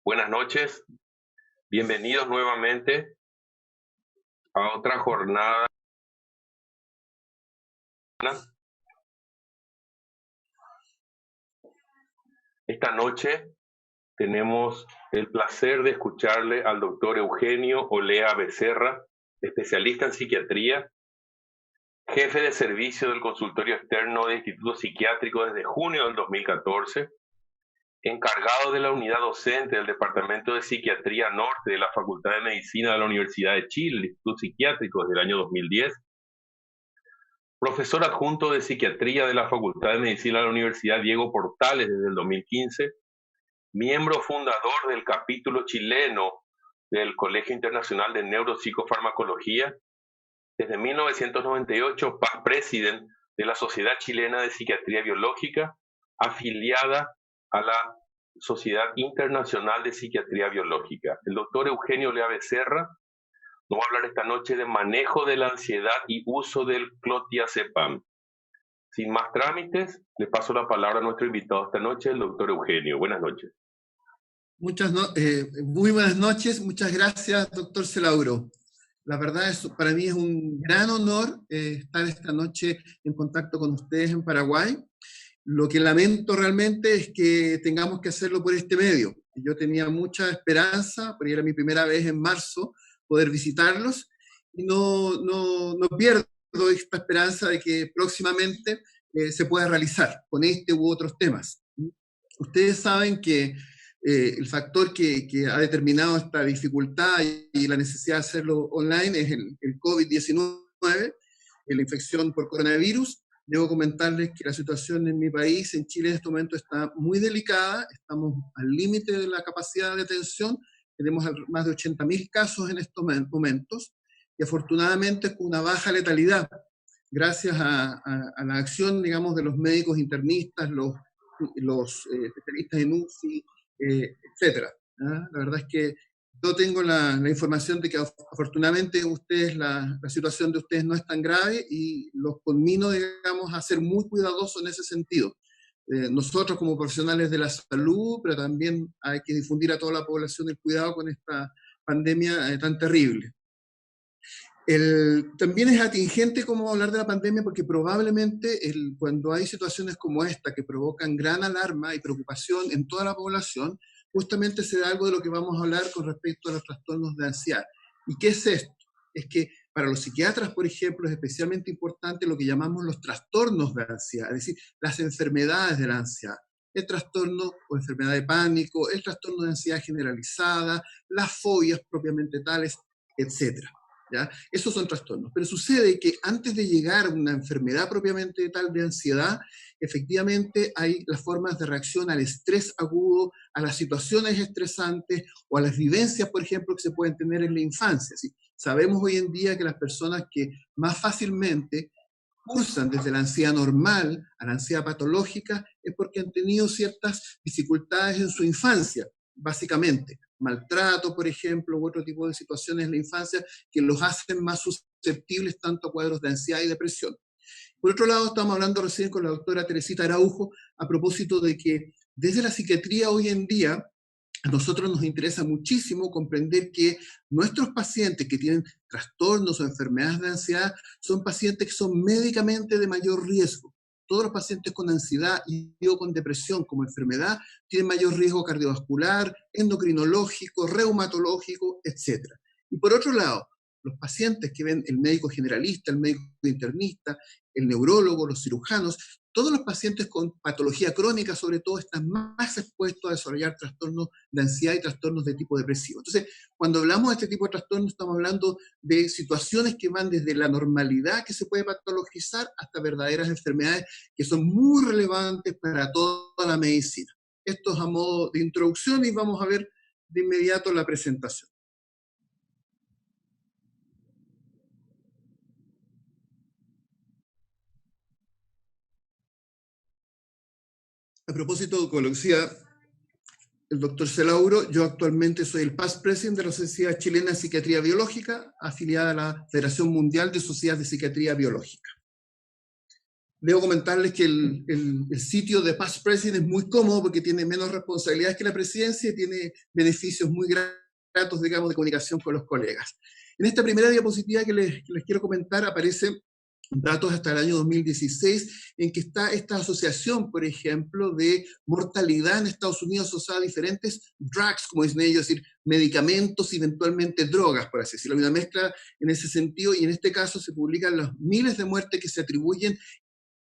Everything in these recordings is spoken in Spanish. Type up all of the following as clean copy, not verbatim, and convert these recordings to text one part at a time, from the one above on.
Buenas noches, bienvenidos nuevamente a otra jornada. Esta noche tenemos el placer de escucharle al doctor Eugenio Olea Becerra, especialista en psiquiatría, jefe de servicio del consultorio externo de Instituto Psiquiátrico desde junio del 2014, encargado de la unidad docente del Departamento de Psiquiatría Norte de la Facultad de Medicina de la Universidad de Chile, el Instituto Psiquiátrico desde el año 2010, profesor adjunto de Psiquiatría de la Facultad de Medicina de la Universidad Diego Portales desde el 2015, miembro fundador del capítulo chileno del Colegio Internacional de Neuropsicofarmacología, desde 1998 past president de la Sociedad Chilena de Psiquiatría Biológica, afiliada a la Sociedad Internacional de Psiquiatría Biológica. El doctor Eugenio Olea Becerra nos va a hablar esta noche de manejo de la ansiedad y uso del clonazepam. Sin más trámites, le paso la palabra a nuestro invitado esta noche, el doctor Eugenio. Buenas noches. Muy buenas noches, muchas gracias, doctor Celauro. La verdad, para mí es un gran honor estar esta noche en contacto con ustedes en Paraguay. Lo que lamento realmente es que tengamos que hacerlo por este medio. Yo tenía mucha esperanza, porque era mi primera vez en marzo, poder visitarlos, y no pierdo esta esperanza de que próximamente se pueda realizar con este u otros temas. Ustedes saben que el factor que ha determinado esta dificultad y la necesidad de hacerlo online es el COVID-19, la infección por coronavirus. Debo comentarles que la situación en mi país, en Chile, en este momento está muy delicada. Estamos al límite de la capacidad de atención. Tenemos más de 80.000 casos en estos momentos y afortunadamente con una baja letalidad, gracias a la acción, digamos, de los médicos internistas, los especialistas en UCI, etcétera. La verdad es que yo tengo la información de que afortunadamente la situación de ustedes no es tan grave y los conmino, digamos, a ser muy cuidadosos en ese sentido. Nosotros como profesionales de la salud, pero también hay que difundir a toda la población el cuidado con esta pandemia tan terrible. También es atingente como hablar de la pandemia porque probablemente cuando hay situaciones como esta que provocan gran alarma y preocupación en toda la población, justamente se da algo de lo que vamos a hablar con respecto a los trastornos de ansiedad. ¿Y qué es esto? Es que para los psiquiatras, por ejemplo, es especialmente importante lo que llamamos los trastornos de ansiedad, es decir, las enfermedades de la ansiedad. El trastorno o enfermedad de pánico, el trastorno de ansiedad generalizada, las fobias propiamente tales, etcétera. ¿Ya? Esos son trastornos, pero sucede que antes de llegar a una enfermedad propiamente tal de ansiedad, efectivamente hay las formas de reacción al estrés agudo, a las situaciones estresantes o a las vivencias, por ejemplo, que se pueden tener en la infancia. ¿Sí? Sabemos hoy en día que las personas que más fácilmente cursan desde la ansiedad normal a la ansiedad patológica es porque han tenido ciertas dificultades en su infancia, básicamente. Maltrato, por ejemplo, u otro tipo de situaciones en la infancia que los hacen más susceptibles tanto a cuadros de ansiedad y depresión. Por otro lado, estamos hablando recién con la doctora Teresita Araujo a propósito de que desde la psiquiatría hoy en día a nosotros nos interesa muchísimo comprender que nuestros pacientes que tienen trastornos o enfermedades de ansiedad son pacientes que son médicamente de mayor riesgo. Todos los pacientes con ansiedad y con depresión como enfermedad tienen mayor riesgo cardiovascular, endocrinológico, reumatológico, etc. Y por otro lado, los pacientes que ven el médico generalista, el médico internista, el neurólogo, los cirujanos, todos los pacientes con patología crónica, sobre todo, están más expuestos a desarrollar trastornos de ansiedad y trastornos de tipo depresivo. Entonces, cuando hablamos de este tipo de trastornos, estamos hablando de situaciones que van desde la normalidad que se puede patologizar hasta verdaderas enfermedades que son muy relevantes para toda la medicina. Esto es a modo de introducción y vamos a ver de inmediato la presentación. A propósito, como lo decía el doctor Celauro, yo actualmente soy el past president de la Sociedad Chilena de Psiquiatría Biológica, afiliada a la Federación Mundial de Sociedades de Psiquiatría Biológica. Debo comentarles que el sitio de Past President es muy cómodo porque tiene menos responsabilidades que la presidencia y tiene beneficios muy gratos, digamos, de comunicación con los colegas. En esta primera diapositiva que les quiero comentar aparecen datos hasta el año 2016, en que está esta asociación, por ejemplo, de mortalidad en Estados Unidos asociada a diferentes drugs, como dicen ellos, es decir, medicamentos y eventualmente drogas, por así decirlo. Hay una mezcla en ese sentido, y en este caso se publican los miles de muertes que se atribuyen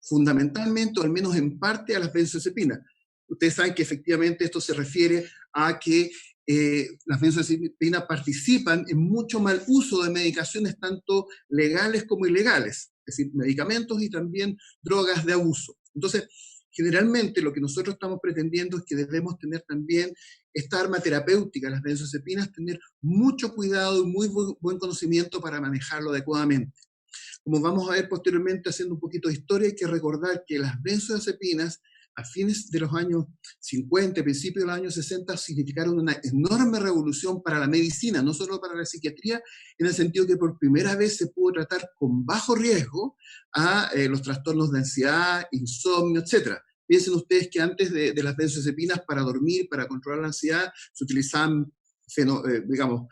fundamentalmente, o al menos en parte, a las benzodiazepinas. Ustedes saben que efectivamente esto se refiere a que las benzodiazepinas participan en mucho mal uso de medicaciones tanto legales como ilegales, es decir, medicamentos y también drogas de abuso. Entonces, generalmente lo que nosotros estamos pretendiendo es que debemos tener también esta arma terapéutica, las benzodiazepinas, tener mucho cuidado y muy buen conocimiento para manejarlo adecuadamente. Como vamos a ver posteriormente haciendo un poquito de historia, hay que recordar que las benzodiazepinas a fines de los años 50, principios de los años 60, significaron una enorme revolución para la medicina, no solo para la psiquiatría, en el sentido que por primera vez se pudo tratar con bajo riesgo a los trastornos de ansiedad, insomnio, etc. Piensen ustedes que antes de las benzodiazepinas para dormir, para controlar la ansiedad, se utilizaban, digamos,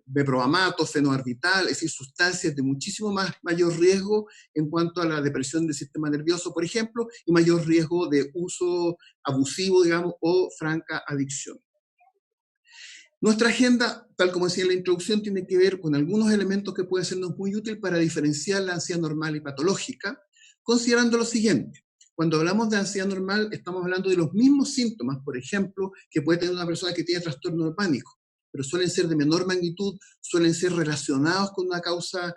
beprobamato, fenobarbital, es decir, sustancias de muchísimo mayor riesgo en cuanto a la depresión del sistema nervioso, por ejemplo, y mayor riesgo de uso abusivo, digamos, o franca adicción. Nuestra agenda, tal como decía en la introducción, tiene que ver con algunos elementos que pueden sernos muy útiles para diferenciar la ansiedad normal y patológica, considerando lo siguiente. Cuando hablamos de ansiedad normal, estamos hablando de los mismos síntomas, por ejemplo, que puede tener una persona que tiene trastorno de pánico, pero suelen ser de menor magnitud, suelen ser relacionados con una causa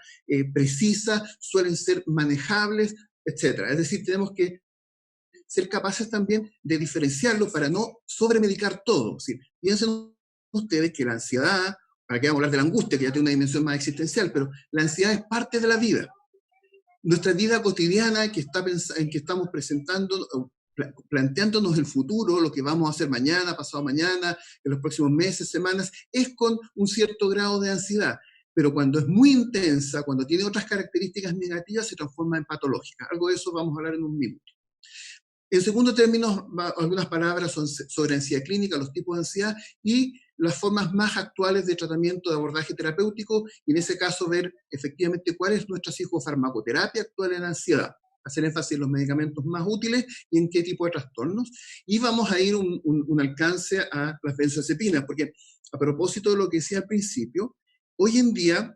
precisa, suelen ser manejables, etc. Es decir, tenemos que ser capaces también de diferenciarlo para no sobremedicar todo. Es decir, piensen ustedes que la ansiedad, para que vamos a hablar de la angustia, que ya tiene una dimensión más existencial, pero la ansiedad es parte de la vida. Nuestra vida cotidiana en que estamos presentando, planteándonos el futuro, lo que vamos a hacer mañana, pasado mañana, en los próximos meses, semanas, es con un cierto grado de ansiedad. Pero cuando es muy intensa, cuando tiene otras características negativas, se transforma en patológica. Algo de eso vamos a hablar en un minuto. En segundo término, algunas palabras sobre ansiedad clínica, los tipos de ansiedad y las formas más actuales de tratamiento de abordaje terapéutico, y en ese caso ver efectivamente cuál es nuestra psicofarmacoterapia actual en ansiedad, hacer énfasis en los medicamentos más útiles y en qué tipo de trastornos, y vamos a ir un alcance a las benzodiazepinas, porque a propósito de lo que decía al principio, hoy en día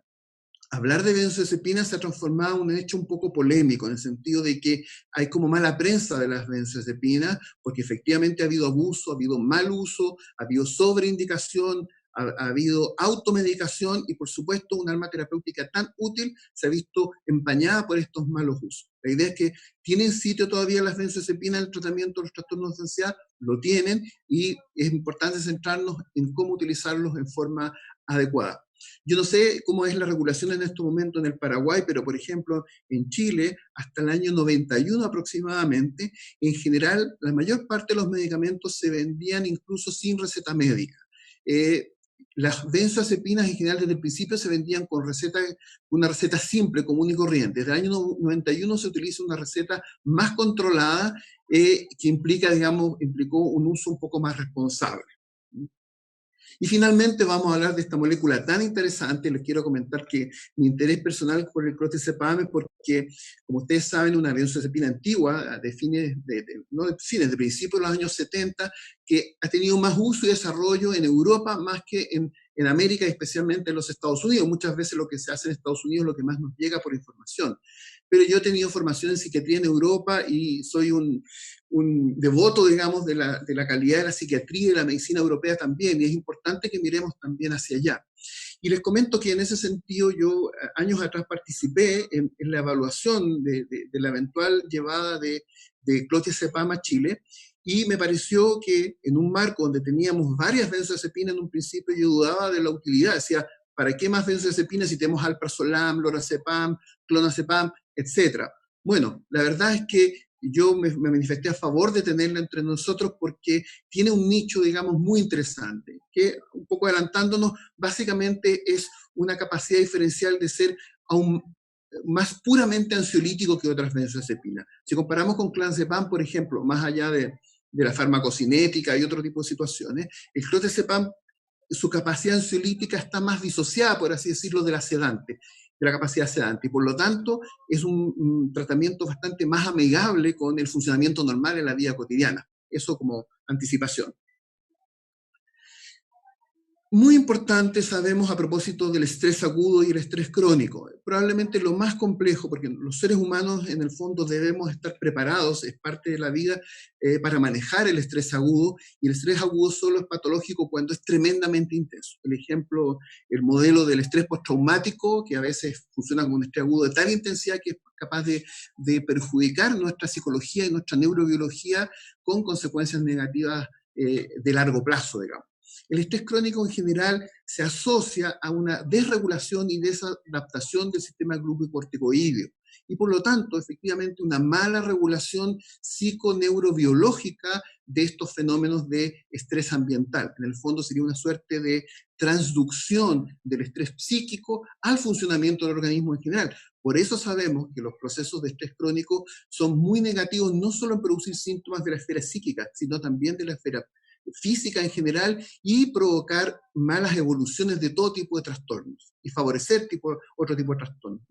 hablar de benzodiazepinas se ha transformado en un hecho un poco polémico, en el sentido de que hay como mala prensa de las benzodiazepinas, porque efectivamente ha habido abuso, ha habido mal uso, ha habido sobreindicación, ha habido automedicación y por supuesto un arma terapéutica tan útil se ha visto empañada por estos malos usos. La idea es que tienen sitio todavía las benzodiazepinas en el tratamiento de los trastornos de ansiedad, lo tienen, y es importante centrarnos en cómo utilizarlos en forma adecuada. Yo no sé cómo es la regulación en este momento en el Paraguay, pero por ejemplo en Chile, hasta el año 91 aproximadamente, en general la mayor parte de los medicamentos se vendían incluso sin receta médica. Las benzodiazepinas en general desde el principio se vendían con una receta simple, común y corriente. Desde el año 91 se utiliza una receta más controlada que implicó un uso un poco más responsable. Y finalmente vamos a hablar de esta molécula tan interesante. Les quiero comentar que mi interés personal por el clotazepam es porque, como ustedes saben, una benzodiazepina antigua, de principios de los años 70, que ha tenido más uso y desarrollo en Europa más que en América, y especialmente en los Estados Unidos. Muchas veces lo que se hace en Estados Unidos es lo que más nos llega por información. Pero yo he tenido formación en psiquiatría en Europa y soy un devoto, digamos, de la calidad de la psiquiatría y de la medicina europea también, y es importante que miremos también hacia allá. Y les comento que en ese sentido yo años atrás participé en la evaluación de la eventual llevada de clotazepam a Chile, y me pareció que en un marco donde teníamos varias benzodiazepinas en un principio, yo dudaba de la utilidad, decía, ¿para qué más benzodiazepinas si tenemos alprazolam, lorazepam, clonazepam, etcétera? Bueno, la verdad es que yo me manifesté a favor de tenerla entre nosotros porque tiene un nicho, digamos, muy interesante, que, un poco adelantándonos, básicamente es una capacidad diferencial de ser más puramente ansiolítico que otras benzodiazepinas. Si comparamos con clonazepam, por ejemplo, más allá de la farmacocinética y otro tipo de situaciones, el clonazepam, su capacidad ansiolítica está más disociada, por así decirlo, de la sedante, de la capacidad sedante, y por lo tanto es un tratamiento bastante más amigable con el funcionamiento normal en la vida cotidiana. Eso como anticipación. Muy importante, sabemos, a propósito del estrés agudo y el estrés crónico. Probablemente lo más complejo, porque los seres humanos en el fondo debemos estar preparados, es parte de la vida, para manejar el estrés agudo, y el estrés agudo solo es patológico cuando es tremendamente intenso. El ejemplo, el modelo del estrés postraumático, que a veces funciona como un estrés agudo de tal intensidad que es capaz de perjudicar nuestra psicología y nuestra neurobiología con consecuencias negativas de largo plazo, digamos. El estrés crónico en general se asocia a una desregulación y desadaptación del sistema glucocorticoideo y por lo tanto efectivamente una mala regulación psiconeurobiológica de estos fenómenos de estrés ambiental. En el fondo sería una suerte de transducción del estrés psíquico al funcionamiento del organismo en general. Por eso sabemos que los procesos de estrés crónico son muy negativos no solo en producir síntomas de la esfera psíquica, sino también de la esfera física en general y provocar malas evoluciones de todo tipo de trastornos y favorecer otro tipo de trastornos.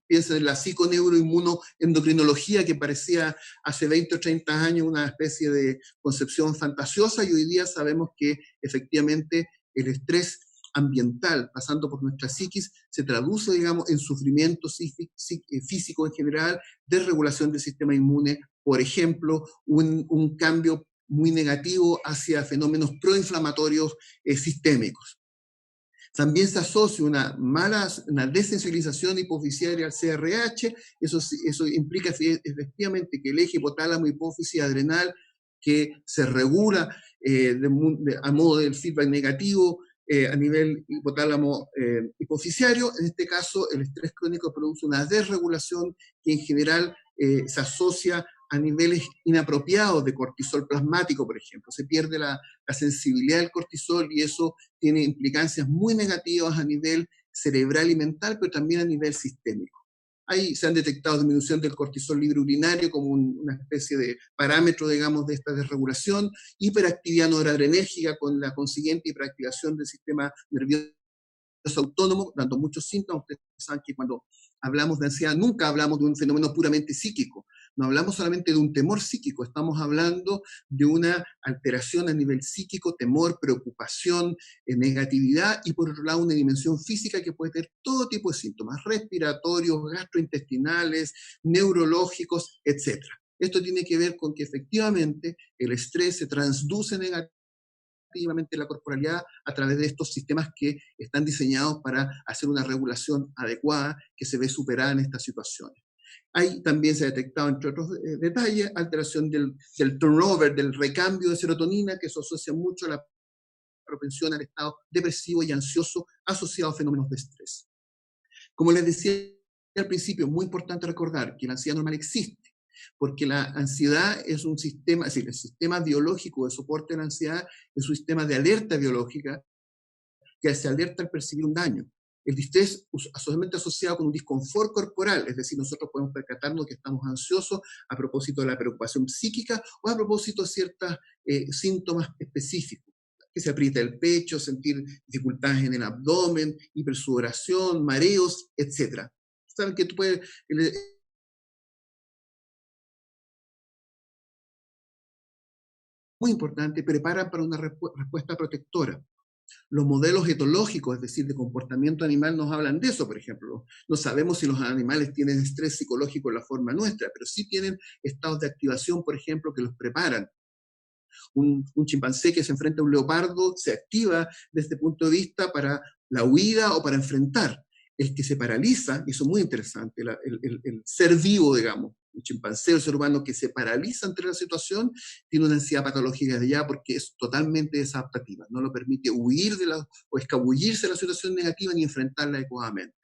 Piensen en la psiconeuroinmunoendocrinología que parecía hace 20 o 30 años una especie de concepción fantasiosa y hoy día sabemos que efectivamente el estrés ambiental pasando por nuestra psiquis se traduce, digamos, en sufrimiento físico en general, desregulación del sistema inmune, por ejemplo, un cambio muy negativo hacia fenómenos proinflamatorios sistémicos. También se asocia una desensibilización hipoficiaria al CRH, eso implica efectivamente que el eje hipotálamo, hipófisis, adrenal, que se regula a modo del feedback negativo a nivel hipotálamo hipoficiario, en este caso el estrés crónico produce una desregulación que en general se asocia a niveles inapropiados de cortisol plasmático, por ejemplo. Se pierde la sensibilidad del cortisol y eso tiene implicancias muy negativas a nivel cerebral y mental, pero también a nivel sistémico. Ahí se han detectado disminución del cortisol libre urinario como una especie de parámetro, digamos, de esta desregulación, hiperactividad noradrenérgica con la consiguiente hiperactivación del sistema nervioso autónomo, dando muchos síntomas. Ustedes saben que cuando hablamos de ansiedad nunca hablamos de un fenómeno puramente psíquico, no hablamos solamente de un temor psíquico, estamos hablando de una alteración a nivel psíquico, temor, preocupación, negatividad y por otro lado una dimensión física que puede tener todo tipo de síntomas, respiratorios, gastrointestinales, neurológicos, etc. Esto tiene que ver con que efectivamente el estrés se transduce negativamente la corporalidad a través de estos sistemas que están diseñados para hacer una regulación adecuada que se ve superada en estas situaciones. Ahí también se ha detectado, entre otros detalles, alteración del turnover, del recambio de serotonina, que se asocia mucho a la propensión al estado depresivo y ansioso asociado a fenómenos de estrés. Como les decía al principio, es muy importante recordar que la ansiedad normal existe, porque la ansiedad es un sistema, es decir, el sistema biológico de soporte de la ansiedad es un sistema de alerta biológica que se alerta al percibir un daño. El distrés solamente asociado con un disconfort corporal, es decir, nosotros podemos percatarnos que estamos ansiosos a propósito de la preocupación psíquica o a propósito de ciertos síntomas específicos, que se aprieta el pecho, sentir dificultades en el abdomen, hipersudoración, mareos, etc. Saben que tú puedes... Muy importante, preparan para una respuesta protectora. Los modelos etológicos, es decir, de comportamiento animal, nos hablan de eso, por ejemplo. No sabemos si los animales tienen estrés psicológico en la forma nuestra, pero sí tienen estados de activación, por ejemplo, que los preparan. Un chimpancé que se enfrenta a un leopardo se activa desde este punto de vista para la huida o para enfrentar. El que se paraliza, y eso es muy interesante, el ser vivo, digamos, el chimpancé, el ser humano que se paraliza ante la situación, tiene una ansiedad patológica de allá porque es totalmente desadaptativa, no lo permite huir o escabullirse de la situación negativa ni enfrentarla adecuadamente.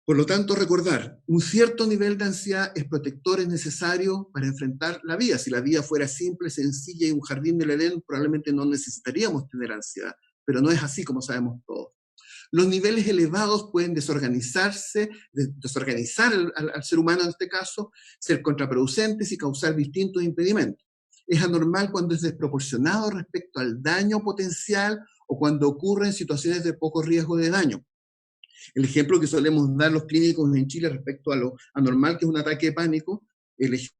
Por lo tanto, recordar, un cierto nivel de ansiedad es protector, es necesario para enfrentar la vida. Si la vida fuera simple, sencilla y un jardín del Edén, probablemente no necesitaríamos tener ansiedad, pero no es así como sabemos todos. Los niveles elevados pueden desorganizar al ser humano en este caso, ser contraproducentes y causar distintos impedimentos. Es anormal cuando es desproporcionado respecto al daño potencial o cuando ocurre en situaciones de poco riesgo de daño. El ejemplo que solemos dar los clínicos en Chile respecto a lo anormal que es un ataque de pánico, el ejemplo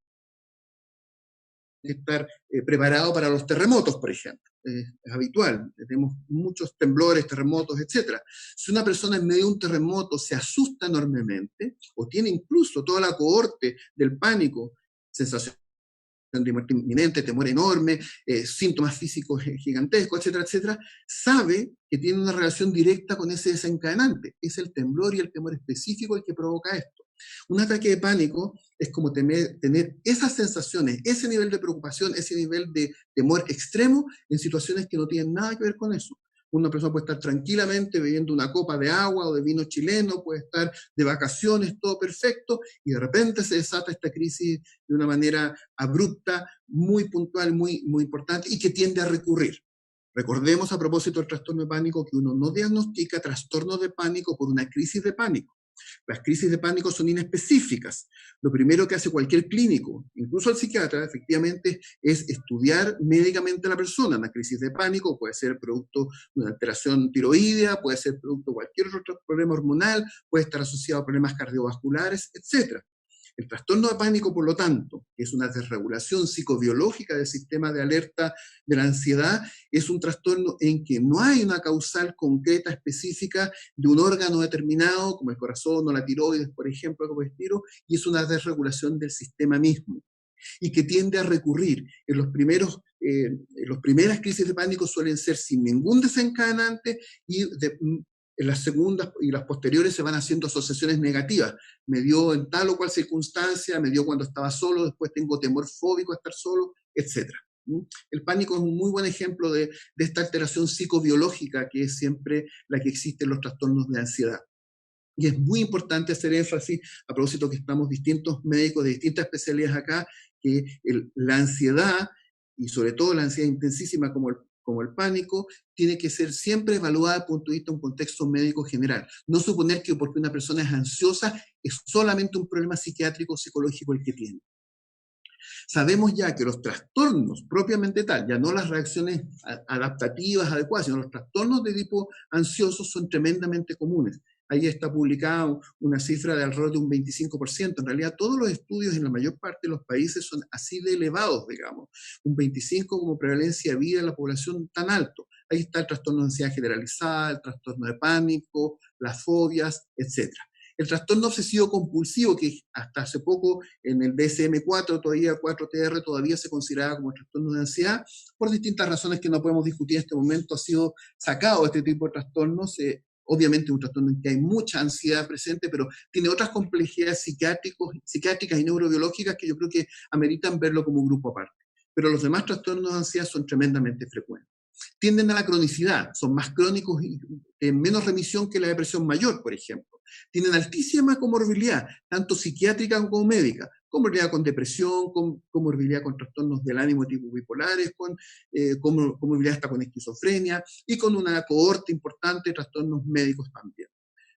de estar preparado para los terremotos, por ejemplo. Es habitual, tenemos muchos temblores, terremotos, etc. Si una persona en medio de un terremoto se asusta enormemente, o tiene incluso toda la cohorte del pánico, sensación de muerte inminente, temor enorme, síntomas físicos gigantescos, etcétera, etcétera, sabe que tiene una relación directa con ese desencadenante. Es el temblor y el temor específico el que provoca esto. Un ataque de pánico es como tener esas sensaciones, ese nivel de preocupación, ese nivel de temor extremo en situaciones que no tienen nada que ver con eso. Una persona puede estar tranquilamente bebiendo una copa de agua o de vino chileno, puede estar de vacaciones, todo perfecto, y de repente se desata esta crisis de una manera abrupta, muy puntual, muy importante, y que tiende a recurrir. Recordemos a propósito del trastorno de pánico que uno no diagnostica trastorno de pánico por una crisis de pánico. Las crisis de pánico son inespecíficas. Lo primero que hace cualquier clínico, incluso el psiquiatra, efectivamente, es estudiar médicamente a la persona. Una crisis de pánico puede ser producto de una alteración tiroidea, puede ser producto de cualquier otro problema hormonal, puede estar asociado a problemas cardiovasculares, etc. El trastorno de pánico, por lo tanto, que es una desregulación psicobiológica del sistema de alerta de la ansiedad, es un trastorno en que no hay una causal concreta, específica, de un órgano determinado, como el corazón o la tiroides, por ejemplo, como estiro, y es una desregulación del sistema mismo, y que tiende a recurrir. En las primeras crisis de pánico suelen ser sin ningún desencadenante, y en las segundas y las posteriores se van haciendo asociaciones negativas. Me dio en tal o cual circunstancia, me dio cuando estaba solo, después tengo temor fóbico a estar solo, etc. El pánico es un muy buen ejemplo de esta alteración psicobiológica que es siempre la que existe en los trastornos de ansiedad. Y es muy importante hacer énfasis, a propósito que estamos distintos médicos de distintas especialidades acá, que la ansiedad, y sobre todo la ansiedad intensísima como el pánico, tiene que ser siempre evaluada desde el punto de vista de un contexto médico general. No suponer que porque una persona es ansiosa es solamente un problema psiquiátrico o psicológico el que tiene. Sabemos ya que los trastornos propiamente tal, ya no las reacciones adaptativas adecuadas, sino los trastornos de tipo ansioso son tremendamente comunes. Ahí está publicada una cifra de alrededor de un 25%. En realidad todos los estudios en la mayor parte de los países son así de elevados, digamos. Un 25% como prevalencia de vida en la población tan alto. Ahí está el trastorno de ansiedad generalizada, el trastorno de pánico, las fobias, etc. El trastorno obsesivo compulsivo, que hasta hace poco en el DSM-4, todavía 4TR, todavía se consideraba como trastorno de ansiedad, por distintas razones que no podemos discutir en este momento, ha sido sacado este tipo de trastornos. Obviamente un trastorno en que hay mucha ansiedad presente, pero tiene otras complejidades psiquiátricas y neurobiológicas que yo creo que ameritan verlo como un grupo aparte. Pero los demás trastornos de ansiedad son tremendamente frecuentes. Tienden a la cronicidad, son más crónicos y en menos remisión que la depresión mayor, por ejemplo. Tienen altísima comorbilidad, tanto psiquiátrica como médica, comorbilidad con depresión, comorbilidad con trastornos del ánimo tipo bipolares, comorbilidad hasta con esquizofrenia y con una cohorte importante de trastornos médicos también.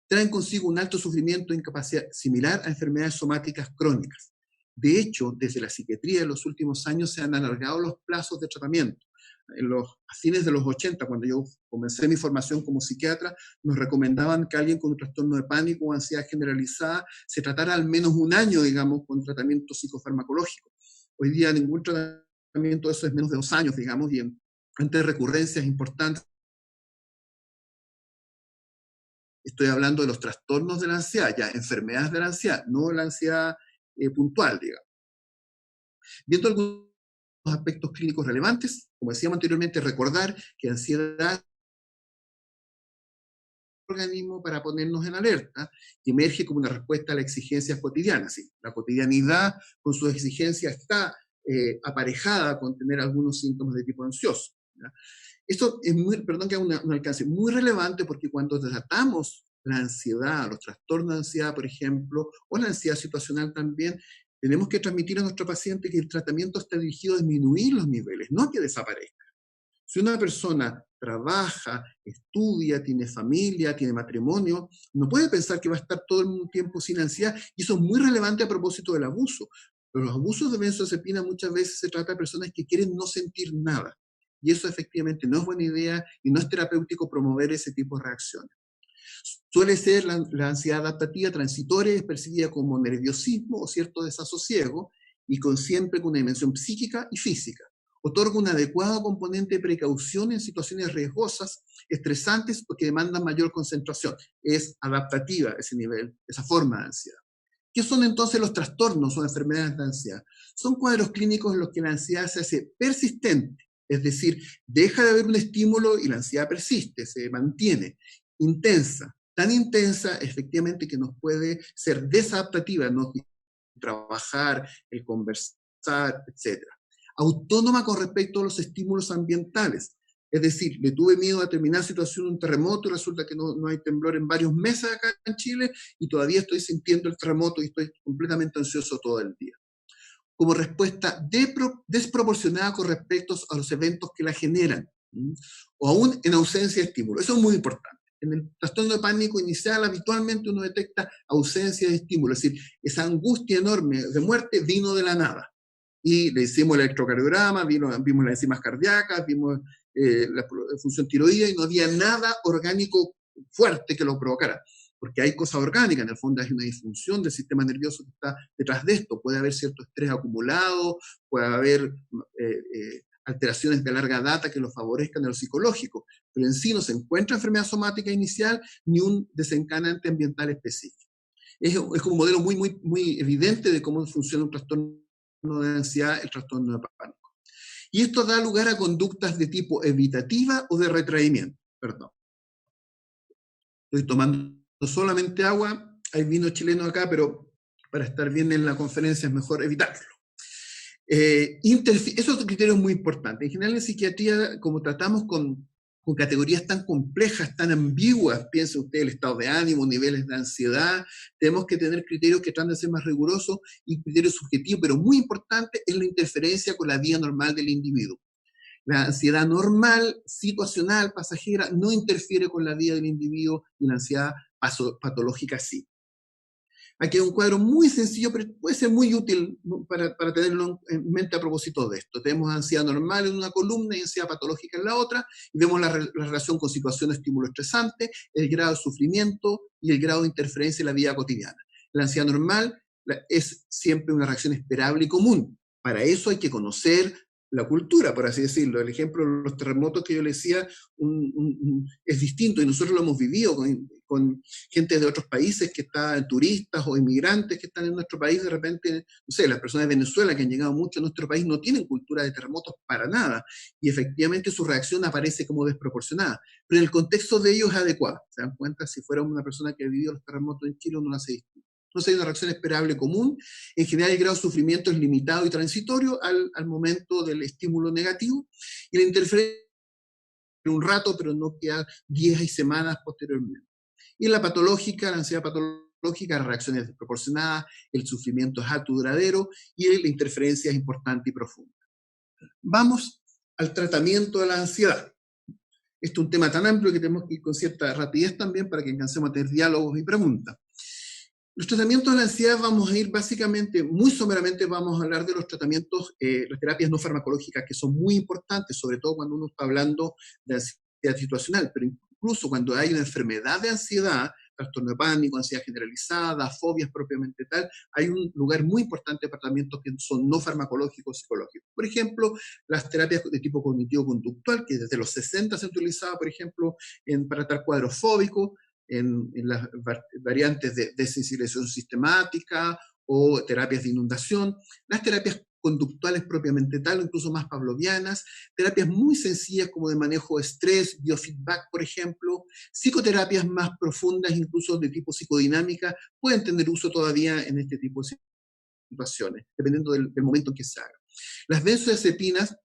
Traen consigo un alto sufrimiento e incapacidad similar a enfermedades somáticas crónicas. De hecho, desde la psiquiatría en los últimos años se han alargado los plazos de tratamiento. A fines de los 80, cuando yo comencé mi formación como psiquiatra, nos recomendaban que alguien con un trastorno de pánico o ansiedad generalizada se tratara al menos un año, digamos, con tratamiento psicofarmacológico. Hoy día ningún tratamiento de eso es menos de 2 años, digamos, y ante recurrencias importantes. Estoy hablando de los trastornos de la ansiedad, ya enfermedades de la ansiedad, no la ansiedad puntual, digamos. Viendo algunos aspectos clínicos relevantes, como decíamos anteriormente, recordar que ansiedad es un organismo para ponernos en alerta, que emerge como una respuesta a las exigencias cotidianas. ¿Sí? La cotidianidad con sus exigencias está aparejada con tener algunos síntomas de tipo ansioso. ¿Ya? Esto es que haga un alcance muy relevante porque cuando tratamos la ansiedad, los trastornos de ansiedad, por ejemplo, o la ansiedad situacional también, tenemos que transmitir a nuestro paciente que el tratamiento está dirigido a disminuir los niveles, no a que desaparezca. Si una persona trabaja, estudia, tiene familia, tiene matrimonio, no puede pensar que va a estar todo el tiempo sin ansiedad, y eso es muy relevante a propósito del abuso. Pero los abusos de benzodiazepina muchas veces se trata de personas que quieren no sentir nada, y eso efectivamente no es buena idea y no es terapéutico promover ese tipo de reacciones. Suele ser la ansiedad adaptativa transitoria, es percibida como nerviosismo o cierto desasosiego, y siempre con una dimensión psíquica y física. Otorga un adecuado componente de precaución en situaciones riesgosas, estresantes o que demandan mayor concentración. Es adaptativa ese nivel, esa forma de ansiedad. ¿Qué son entonces los trastornos o enfermedades de ansiedad? Son cuadros clínicos en los que la ansiedad se hace persistente, es decir, deja de haber un estímulo y la ansiedad persiste, se mantiene, intensa, tan intensa efectivamente que nos puede ser desadaptativa, no trabajar, el conversar, etc. Autónoma con respecto a los estímulos ambientales. Es decir, le tuve miedo a determinada situación, un terremoto, y resulta que no hay temblor en varios meses acá en Chile, y todavía estoy sintiendo el terremoto y estoy completamente ansioso todo el día. Como respuesta desproporcionada con respecto a los eventos que la generan, o aún en ausencia de estímulo. Eso es muy importante. En el trastorno de pánico inicial habitualmente uno detecta ausencia de estímulo, es decir, esa angustia enorme de muerte vino de la nada. Y le hicimos el electrocardiograma, vimos las enzimas cardíacas, vimos la función tiroidea, y no había nada orgánico fuerte que lo provocara, porque hay cosas orgánicas, en el fondo hay una disfunción del sistema nervioso que está detrás de esto, puede haber cierto estrés acumulado, puede haber alteraciones de larga data que lo favorezcan en lo psicológico, pero en sí no se encuentra enfermedad somática inicial ni un desencadenante ambiental específico. Es como un modelo muy evidente de cómo funciona un trastorno de ansiedad, el trastorno de pánico. Y esto da lugar a conductas de tipo evitativa o de retraimiento. Perdón. Estoy tomando solamente agua, hay vino chileno acá, pero para estar bien en la conferencia es mejor evitarlo. Eso es otro criterio muy importante. En general en psiquiatría, como tratamos con categorías tan complejas, tan ambiguas, piense usted el estado de ánimo, niveles de ansiedad, tenemos que tener criterios que tratan de ser más rigurosos y criterios subjetivos, pero muy importante es la interferencia con la vida normal del individuo. La ansiedad normal, situacional, pasajera, no interfiere con la vida del individuo, y la ansiedad patológica sí. Aquí hay un cuadro muy sencillo, pero puede ser muy útil para tenerlo en mente a propósito de esto. Tenemos ansiedad normal en una columna y ansiedad patológica en la otra, y vemos la relación con situaciones estímulo estresante, el grado de sufrimiento y el grado de interferencia en la vida cotidiana. La ansiedad normal es siempre una reacción esperable y común. Para eso hay que conocer la cultura, por así decirlo. El ejemplo de los terremotos que yo le decía es distinto, y nosotros lo hemos vivido con gente de otros países que están turistas o inmigrantes que están en nuestro país. De repente, no sé, las personas de Venezuela que han llegado mucho a nuestro país no tienen cultura de terremotos para nada, y efectivamente su reacción aparece como desproporcionada, pero en el contexto de ellos es adecuada. ¿Se dan cuenta? Si fuera una persona que ha vivido los terremotos en Chile, uno lo hace distinto. Entonces hay una reacción esperable común. En general el grado de sufrimiento es limitado y transitorio al momento del estímulo negativo, y la interferencia un rato, pero no queda días y semanas posteriormente. Y la patológica, la ansiedad patológica, las reacciones desproporcionadas, el sufrimiento es alto y duradero, y la interferencia es importante y profunda. Vamos al tratamiento de la ansiedad. Este es un tema tan amplio que tenemos que ir con cierta rapidez también para que alcancemos a tener diálogos y preguntas. Los tratamientos de la ansiedad vamos a ir básicamente, muy someramente vamos a hablar de los tratamientos, las terapias no farmacológicas, que son muy importantes, sobre todo cuando uno está hablando de ansiedad situacional, pero incluso cuando hay una enfermedad de ansiedad, trastorno de pánico, ansiedad generalizada, fobias propiamente tal, hay un lugar muy importante de tratamientos que son no farmacológicos, psicológicos. Por ejemplo, las terapias de tipo cognitivo-conductual, que desde los 60 se han utilizado, por ejemplo, para tratar cuadros fóbicos, en las variantes de desensibilización sistemática o terapias de inundación, las terapias conductuales propiamente tal, o incluso más pavlovianas, terapias muy sencillas como de manejo de estrés, biofeedback, por ejemplo, psicoterapias más profundas, incluso de tipo psicodinámica, pueden tener uso todavía en este tipo de situaciones, dependiendo del momento en que se haga. Las benzodiazepinas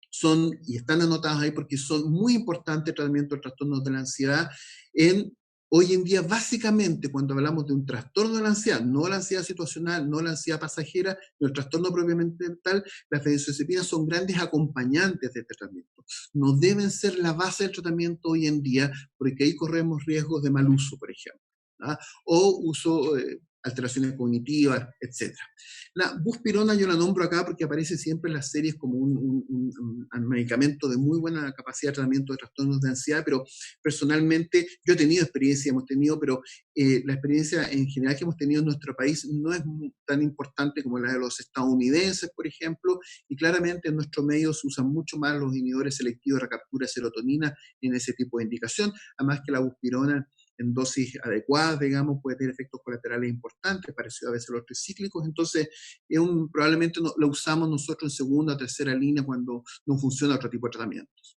son, y están anotadas ahí porque son muy importantes el tratamiento de trastornos de la ansiedad en Hoy en día, básicamente, cuando hablamos de un trastorno de la ansiedad, no la ansiedad situacional, no la ansiedad pasajera, no el trastorno propiamente tal, las benzodiazepinas son grandes acompañantes de este tratamiento. No deben ser la base del tratamiento hoy en día, porque ahí corremos riesgos de mal uso, por ejemplo, ¿ah? O uso, alteraciones cognitivas, etc. La buspirona yo la nombro acá porque aparece siempre en las series como un medicamento de muy buena capacidad de tratamiento de trastornos de ansiedad, pero personalmente yo he tenido experiencia, hemos tenido, pero la experiencia en general que hemos tenido en nuestro país no es tan importante como la de los estadounidenses, por ejemplo, y claramente en nuestro medio se usan mucho más los inhibidores selectivos de recaptura de serotonina en ese tipo de indicación, además que la buspirona en dosis adecuadas, digamos, puede tener efectos colaterales importantes, parecido a veces a los tricíclicos, entonces probablemente lo usamos nosotros en segunda o tercera línea cuando no funciona otro tipo de tratamientos.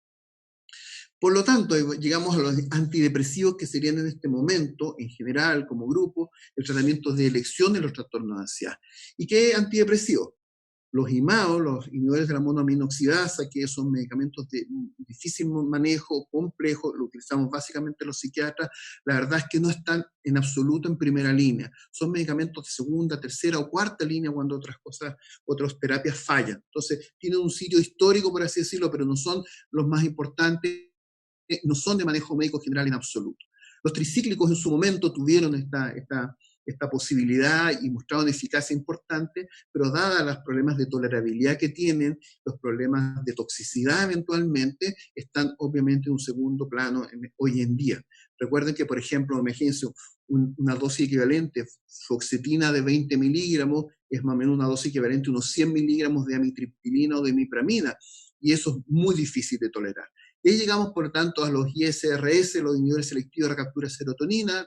Por lo tanto, llegamos a los antidepresivos que serían en este momento, en general, como grupo, el tratamiento de elección de los trastornos de ansiedad. ¿Y qué antidepresivos? Los IMAO, los inhibidores de la monoaminoxidasa, que son medicamentos de difícil manejo, complejo, lo utilizamos básicamente los psiquiatras, la verdad es que no están en absoluto en primera línea. Son medicamentos de segunda, tercera o cuarta línea cuando otras terapias fallan. Entonces, tienen un sitio histórico, por así decirlo, pero no son los más importantes, no son de manejo médico general en absoluto. Los tricíclicos en su momento tuvieron esta posibilidad y mostraron eficacia importante, pero dadas los problemas de tolerabilidad que tienen, los problemas de toxicidad eventualmente, están obviamente en un segundo plano hoy en día. Recuerden que, por ejemplo, imagínense, una dosis equivalente, fluoxetina de 20 miligramos, es más o menos una dosis equivalente a unos 100 miligramos de amitriptilina o de imipramina, y eso es muy difícil de tolerar. Y ahí llegamos, por tanto, a los ISRS, los inhibidores selectivos de recaptura de serotonina,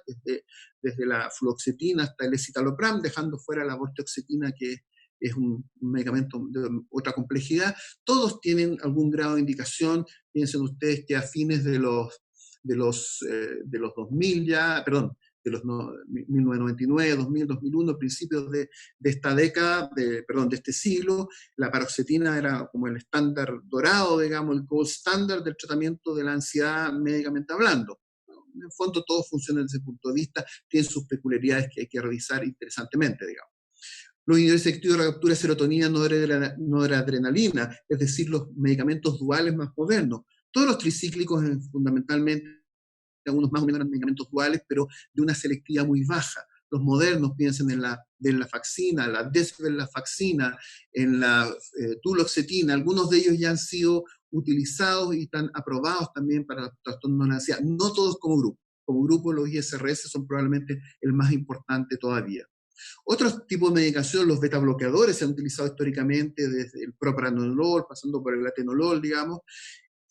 desde la fluoxetina hasta el escitalopram, dejando fuera la vortioxetina, que es un medicamento de otra complejidad. Todos tienen algún grado de indicación. Piensen ustedes que a fines de los 2000 ya, perdón, de los 1999, 2000, 2001, principios de esta década, de este siglo, la paroxetina era como el estándar dorado, digamos, el gold standard del tratamiento de la ansiedad médicamente hablando. En el fondo todo funciona desde ese punto de vista, tiene sus peculiaridades que hay que revisar interesantemente, digamos. Los inhibidores selectivos de recaptura de serotonina, noradrenalina, es decir, los medicamentos duales más modernos. Todos los tricíclicos fundamentalmente, algunos más o menos eran medicamentos duales, pero de una selectividad muy baja. Los modernos, piensen en la venlafaxina, la desvenlafaxina, en la duloxetina, algunos de ellos ya han sido utilizados y están aprobados también para trastornos de la ansiedad. No todos como grupo. Como grupo los ISRS son probablemente el más importante todavía. Otros tipos de medicación, los beta bloqueadores, se han utilizado históricamente desde el propranolol, pasando por el atenolol, digamos,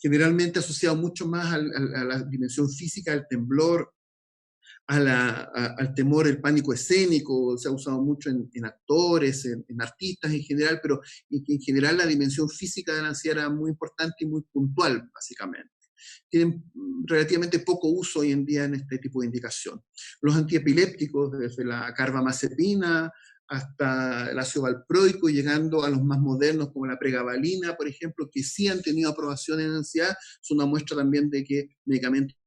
generalmente asociado mucho más a la dimensión física, al temblor, al temor, el pánico escénico, se ha usado mucho en actores, en artistas en general, pero en general la dimensión física de la ansiedad era muy importante y muy puntual, básicamente. Tienen relativamente poco uso hoy en día en este tipo de indicación. Los antiepilépticos, desde la carbamazepina hasta el ácido valproico, llegando a los más modernos como la pregabalina, por ejemplo, que sí han tenido aprobación en ansiedad, es una muestra también de que medicamentos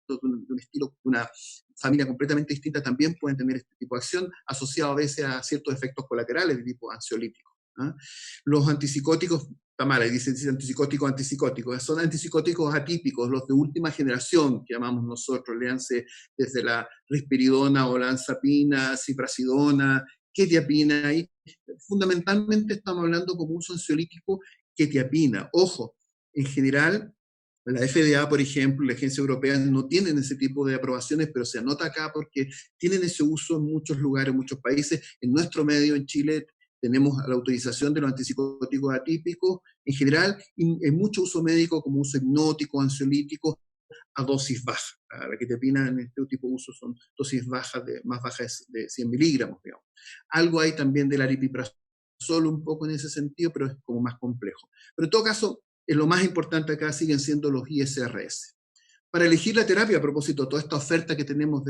de un estilo, una familia completamente distinta también pueden tener este tipo de acción, asociado a veces a ciertos efectos colaterales de tipo ansiolítico. ¿Ah? Los antipsicóticos, está mal, dicen antipsicóticos, son antipsicóticos atípicos, los de última generación, que llamamos nosotros, léanse desde la risperidona, olanzapina, ciprasidona, quetiapina, y fundamentalmente estamos hablando como uso ansiolítico quetiapina. Ojo, en general, la FDA, por ejemplo, la Agencia Europea no tienen ese tipo de aprobaciones, pero se anota acá porque tienen ese uso en muchos lugares, en muchos países. En nuestro medio, en Chile, tenemos la autorización de los antipsicóticos atípicos en general, y en mucho uso médico como uso hipnótico, ansiolítico, a dosis baja. La quetiapina en este tipo de uso son dosis bajas, más bajas de 100 miligramos, digamos. Algo hay también del aripiprazol un poco en ese sentido, pero es como más complejo. Pero en todo caso, lo más importante acá siguen siendo los ISRS. Para elegir la terapia, a propósito, toda esta oferta que tenemos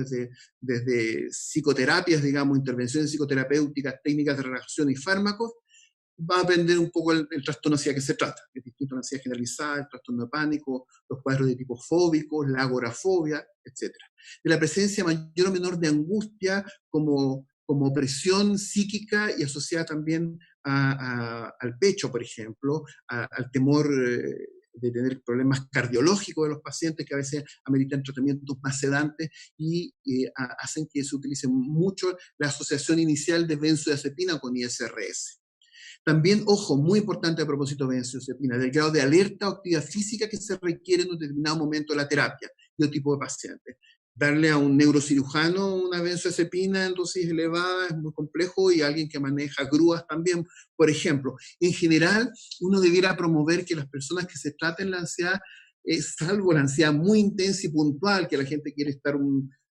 desde psicoterapias, digamos, intervenciones psicoterapéuticas, técnicas de relajación y fármacos, va a depender un poco el trastorno hacia que se trata. Es distinto a la ansiedad generalizada, el trastorno de pánico, los cuadros de tipo fóbico, la agorafobia, etc. De la presencia mayor o menor de angustia como presión psíquica y asociada también al pecho, por ejemplo, al temor de tener problemas cardiológicos de los pacientes que a veces ameritan tratamientos más sedantes y hacen que se utilice mucho la asociación inicial de benzodiazepina con ISRS. También, ojo, muy importante a propósito de benzodiazepina, del grado de alerta o actividad física que se requiere en un determinado momento de la terapia y el tipo de paciente. Darle a un neurocirujano una benzodiazepina en dosis elevada es muy complejo, y a alguien que maneja grúas también, por ejemplo. En general, uno debiera promover que las personas que se traten la ansiedad, salvo la ansiedad muy intensa y puntual, que la gente quiere estar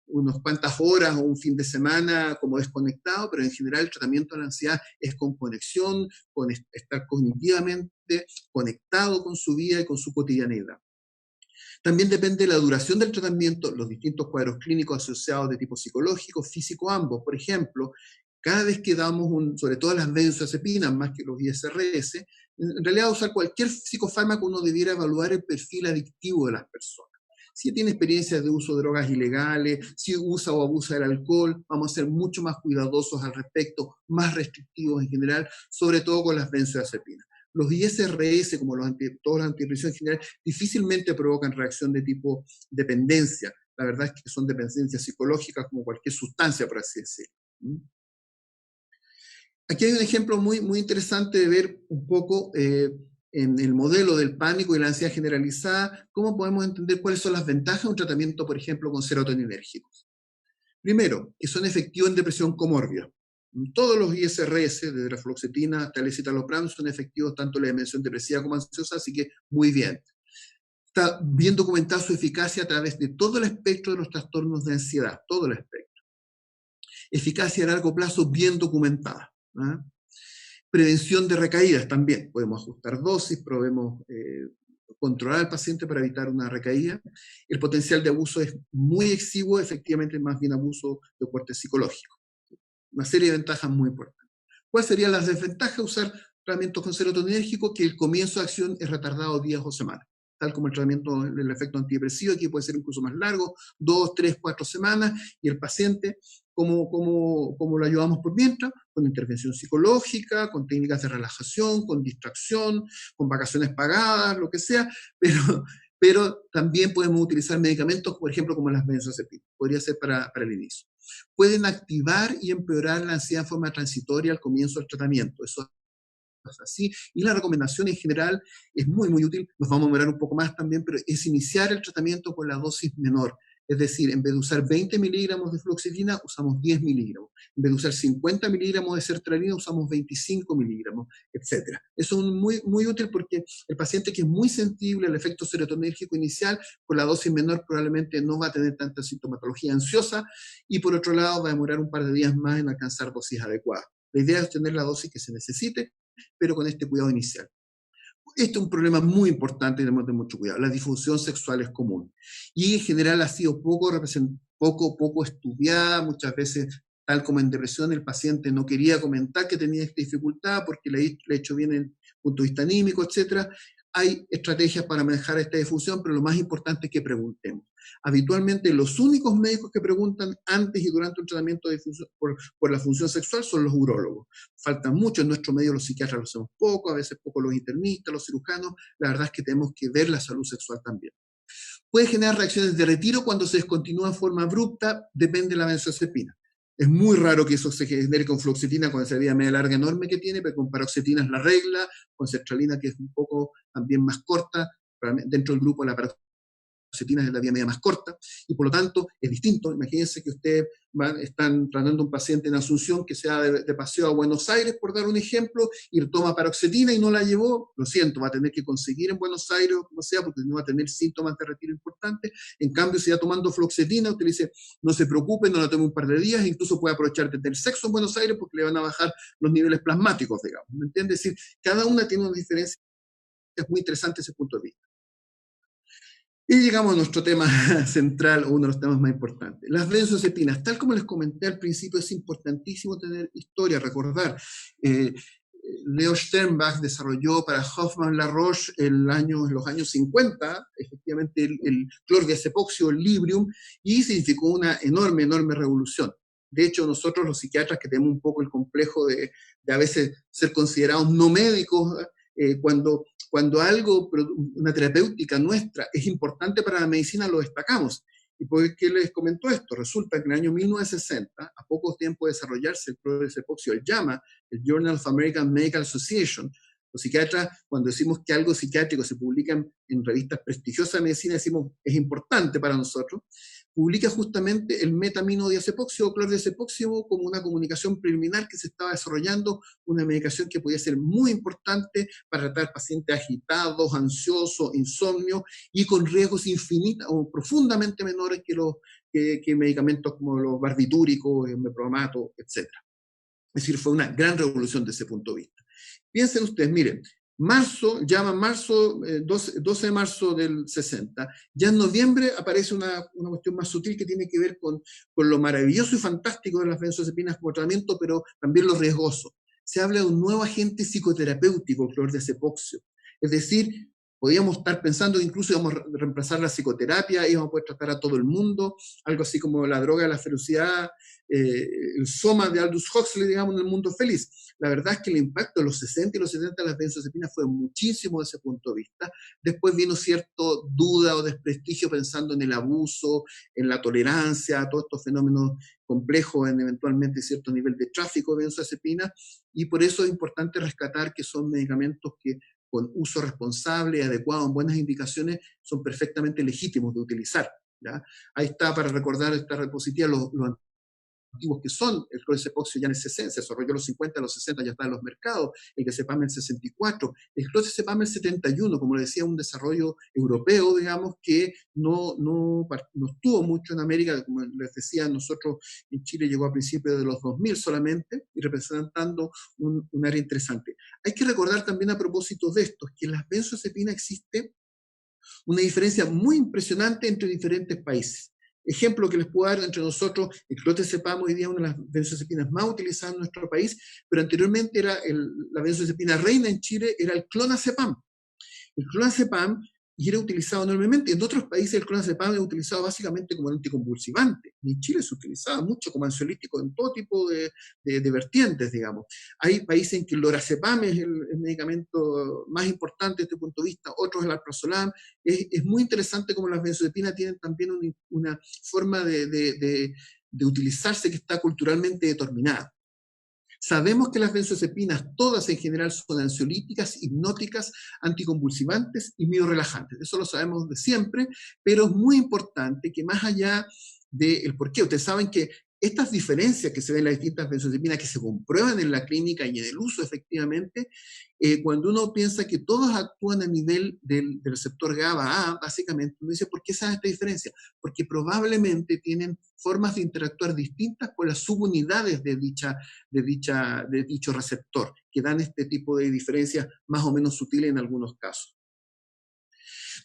unas cuantas horas o un fin de semana como desconectado, pero en general el tratamiento de la ansiedad es con conexión, con estar cognitivamente conectado con su vida y con su cotidianidad. También depende de la duración del tratamiento, los distintos cuadros clínicos asociados de tipo psicológico, físico, ambos. Por ejemplo, cada vez que damos, sobre todo las benzodiazepinas, más que los ISRS, en realidad usar cualquier psicofármaco uno debiera evaluar el perfil adictivo de las personas. Si tiene experiencias de uso de drogas ilegales, si usa o abusa del alcohol, vamos a ser mucho más cuidadosos al respecto, más restrictivos en general, sobre todo con las benzodiazepinas. Los ISRS, como todos los antidepresivos en general, difícilmente provocan reacción de tipo dependencia. La verdad es que son dependencias psicológicas como cualquier sustancia, por así decirlo. Aquí hay un ejemplo muy, muy interesante de ver un poco en el modelo del pánico y la ansiedad generalizada, cómo podemos entender cuáles son las ventajas de un tratamiento, por ejemplo, con serotoninérgicos. Primero, que son efectivos en depresión comórbida. Todos los ISRS, desde la fluoxetina hasta el escitalopram, son efectivos tanto en la dimensión depresiva como ansiosa, así que muy bien. Está bien documentada su eficacia a través de todo el espectro de los trastornos de ansiedad, todo el espectro. Eficacia a largo plazo bien documentada. Prevención de recaídas también. Podemos ajustar dosis, podemos controlar al paciente para evitar una recaída. El potencial de abuso es muy exiguo, efectivamente más bien abuso de corte psicológico. Una serie de ventajas muy importantes. ¿Cuáles serían las desventajas de usar tratamientos con serotoninérgico? Que el comienzo de acción es retardado días o semanas, tal como el tratamiento del efecto antidepresivo, aquí puede ser incluso más largo, 2, 3, 4 semanas, y el paciente, ¿cómo lo ayudamos por mientras? Con intervención psicológica, con técnicas de relajación, con distracción, con vacaciones pagadas, lo que sea, pero también podemos utilizar medicamentos, por ejemplo, como las benzodiazepinas, podría ser para el inicio. Pueden activar y empeorar la ansiedad en forma transitoria al comienzo del tratamiento, eso es así, y la recomendación en general es muy, muy útil, nos vamos a demorar un poco más también, pero es iniciar el tratamiento con la dosis menor. Es decir, en vez de usar 20 miligramos de fluoxetina, usamos 10 miligramos. En vez de usar 50 miligramos de sertralina, usamos 25 miligramos, etc. Eso es muy, muy útil porque el paciente que es muy sensible al efecto serotonérgico inicial, con la dosis menor probablemente no va a tener tanta sintomatología ansiosa, y por otro lado va a demorar un par de días más en alcanzar dosis adecuadas. La idea es tener la dosis que se necesite, pero con este cuidado inicial. Este es un problema muy importante y debemos tener mucho cuidado. La disfunción sexual es común y en general ha sido poco estudiada. Muchas veces, tal como en depresión, el paciente no quería comentar que tenía esta dificultad porque le ha hecho bien el punto de vista anímico, etc. Hay estrategias para manejar esta disfunción, pero lo más importante es que preguntemos. Habitualmente los únicos médicos que preguntan antes y durante un tratamiento de disfunción por la función sexual son los urólogos. Faltan mucho en nuestro medio, los psiquiatras lo hacemos poco, a veces poco los internistas, los cirujanos. La verdad es que tenemos que ver la salud sexual también. Puede generar reacciones de retiro cuando se descontinúa en forma abrupta, depende de la benzodiazepina. Es muy raro que eso se genere con fluoxetina, con esa vida media larga enorme que tiene, pero con paroxetina es la regla, con sertralina, que es un poco también más corta, dentro del grupo la paroxetina es la vía media más corta, y por lo tanto es distinto. Imagínense que ustedes están tratando a un paciente en Asunción que se va de paseo a Buenos Aires, por dar un ejemplo, y toma paroxetina y no la llevó, lo siento, va a tener que conseguir en Buenos Aires, o como sea, porque no va a tener síntomas de retiro importantes. En cambio, si va tomando fluoxetina, usted le dice, no se preocupe, no la tome un par de días, incluso puede aprovechar de tener sexo en Buenos Aires porque le van a bajar los niveles plasmáticos, digamos. ¿Me entiende? Es decir, cada una tiene una diferencia. Es muy interesante ese punto de vista. Y llegamos a nuestro tema central, o uno de los temas más importantes. Las benzodiazepinas, tal como les comenté al principio, es importantísimo tener historia, recordar. Leo Sternbach desarrolló para Hoffmann-La Roche en los años 50, efectivamente el clordiazepoxio, el Librium, y significó una enorme, enorme revolución. De hecho, nosotros los psiquiatras que tenemos un poco el complejo de a veces ser considerados no médicos, cuando algo, una terapéutica nuestra es importante para la medicina, lo destacamos. ¿Y por qué les comento esto? Resulta que en el año 1960, a poco tiempo de desarrollarse el clordiazepoxio, el JAMA, el Journal of American Medical Association, los psiquiatras, cuando decimos que algo psiquiátrico se publica en revistas prestigiosas de medicina, decimos es importante para nosotros, publica justamente el metaminodiazepoxio o clordiazepoxio como una comunicación preliminar que se estaba desarrollando, una medicación que podía ser muy importante para tratar pacientes agitados, ansiosos, insomnio y con riesgos infinitos o profundamente menores que medicamentos como los barbitúricos, el mepromato, etc. Es decir, fue una gran revolución desde ese punto de vista. Piensen ustedes, miren, marzo, 12 de marzo del 60, ya en noviembre aparece una cuestión más sutil que tiene que ver con lo maravilloso y fantástico de las benzodiazepinas como tratamiento, pero también lo riesgoso. Se habla de un nuevo agente psicoterapéutico, el clordiazepoxio. Es decir, podíamos estar pensando que incluso íbamos a reemplazar la psicoterapia, íbamos a poder tratar a todo el mundo, algo así como la droga de la felicidad, el soma de Aldous Huxley, digamos, en el mundo feliz. La verdad es que el impacto de los 60 y los 70 de las benzodiazepinas fue muchísimo desde ese punto de vista. Después vino cierta duda o desprestigio pensando en el abuso, en la tolerancia, todos estos fenómenos complejos, en eventualmente cierto nivel de tráfico de benzodiazepinas, y por eso es importante rescatar que son medicamentos que con uso responsable, adecuado, en buenas indicaciones, son perfectamente legítimos de utilizar. ¿Ya? Ahí está, para recordar esta diapositiva, los antiguos que son, el clordiazepoxio ya en el 60, se desarrolló en los 50, en los 60 ya está en los mercados, el diazepam en el 64, el clordiazepam en el 71, como le decía, un desarrollo europeo, digamos, que no estuvo mucho en América, como les decía, nosotros en Chile llegó a principios de los 2000 solamente, y representando un área interesante. Hay que recordar también a propósito de esto, que en las benzodiazepinas existe una diferencia muy impresionante entre diferentes países. Ejemplo que les puedo dar entre nosotros, el clordiazepam hoy día es una de las benzodiazepinas más utilizadas en nuestro país, pero anteriormente era la benzodiazepina reina en Chile, era el clonazepam. El clonazepam y era utilizado enormemente. En otros países el clonazepam es utilizado básicamente como anticonvulsivante. En Chile se utilizaba mucho como ansiolítico en todo tipo de vertientes, digamos. Hay países en que el lorazepam es el medicamento más importante desde este punto de vista, otros el alprazolam. Es muy interesante como las benzodiazepinas tienen también una forma de utilizarse que está culturalmente determinada. Sabemos que las benzodiazepinas, todas en general, son ansiolíticas, hipnóticas, anticonvulsivantes y miorelajantes. Eso lo sabemos de siempre, pero es muy importante que más allá del por qué, ustedes saben que estas diferencias que se ven en las distintas benzodiazepinas, que se comprueban en la clínica y en el uso efectivamente, cuando uno piensa que todos actúan a nivel del receptor GABA-A, básicamente uno dice, ¿por qué se da esta diferencia? Porque probablemente tienen formas de interactuar distintas con las subunidades de dicho receptor, que dan este tipo de diferencias más o menos sutiles en algunos casos.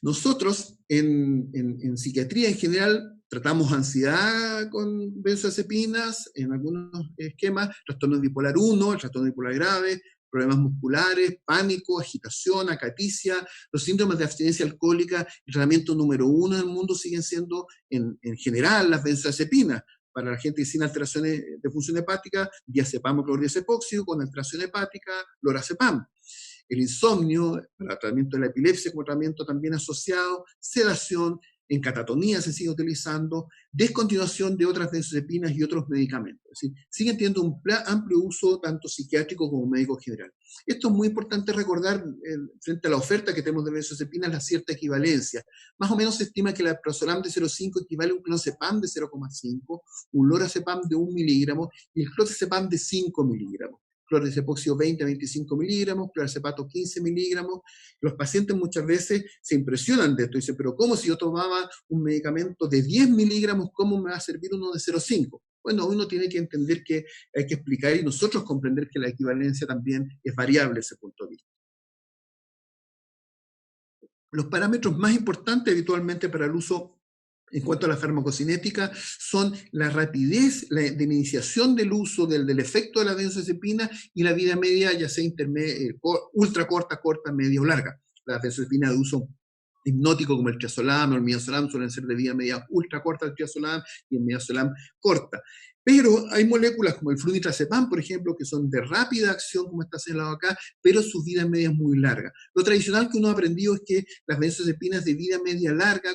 Nosotros en psiquiatría en general tratamos ansiedad con benzodiazepinas, en algunos esquemas, trastorno bipolar 1, el trastorno bipolar grave, problemas musculares, pánico, agitación, acaticia, los síndromes de abstinencia alcohólica, el tratamiento número 1 en el mundo siguen siendo en general las benzodiazepinas. Para la gente sin alteraciones de función hepática, diazepam o clordiazepóxido, con alteración hepática, lorazepam. El insomnio, para el tratamiento de la epilepsia como tratamiento también asociado, sedación, en catatonía se sigue utilizando, descontinuación de otras benzodiazepinas y otros medicamentos. Es decir, siguen teniendo un amplio uso tanto psiquiátrico como médico general. Esto es muy importante recordar frente a la oferta que tenemos de benzodiazepinas, la cierta equivalencia. Más o menos se estima que el alprazolam de 0,5 equivale a un clonazepam de 0,5, un lorazepam de 1 miligramo y el clonazepam de 5 miligramos. Clordiazepóxido 20 a 25 miligramos, clordiazepato 15 miligramos. Los pacientes muchas veces se impresionan de esto. Dicen, pero ¿cómo si yo tomaba un medicamento de 10 miligramos, cómo me va a servir uno de 0,5? Bueno, uno tiene que entender que hay que explicar y nosotros comprender que la equivalencia también es variable desde ese punto de vista. Los parámetros más importantes habitualmente para el uso en cuanto a la farmacocinética, son la rapidez de iniciación del uso del efecto de la benzodiazepina y la vida media, ya sea ultra corta, corta, media o larga. La benzodiazepina de uso hipnótico como el triazolam o el midazolam suelen ser de vida media ultra corta el triazolam y el midazolam corta. Pero hay moléculas como el flunitrazepam, por ejemplo, que son de rápida acción, como está señalado acá, pero su vida media es muy larga. Lo tradicional que uno ha aprendido es que las benzodiazepinas de vida media larga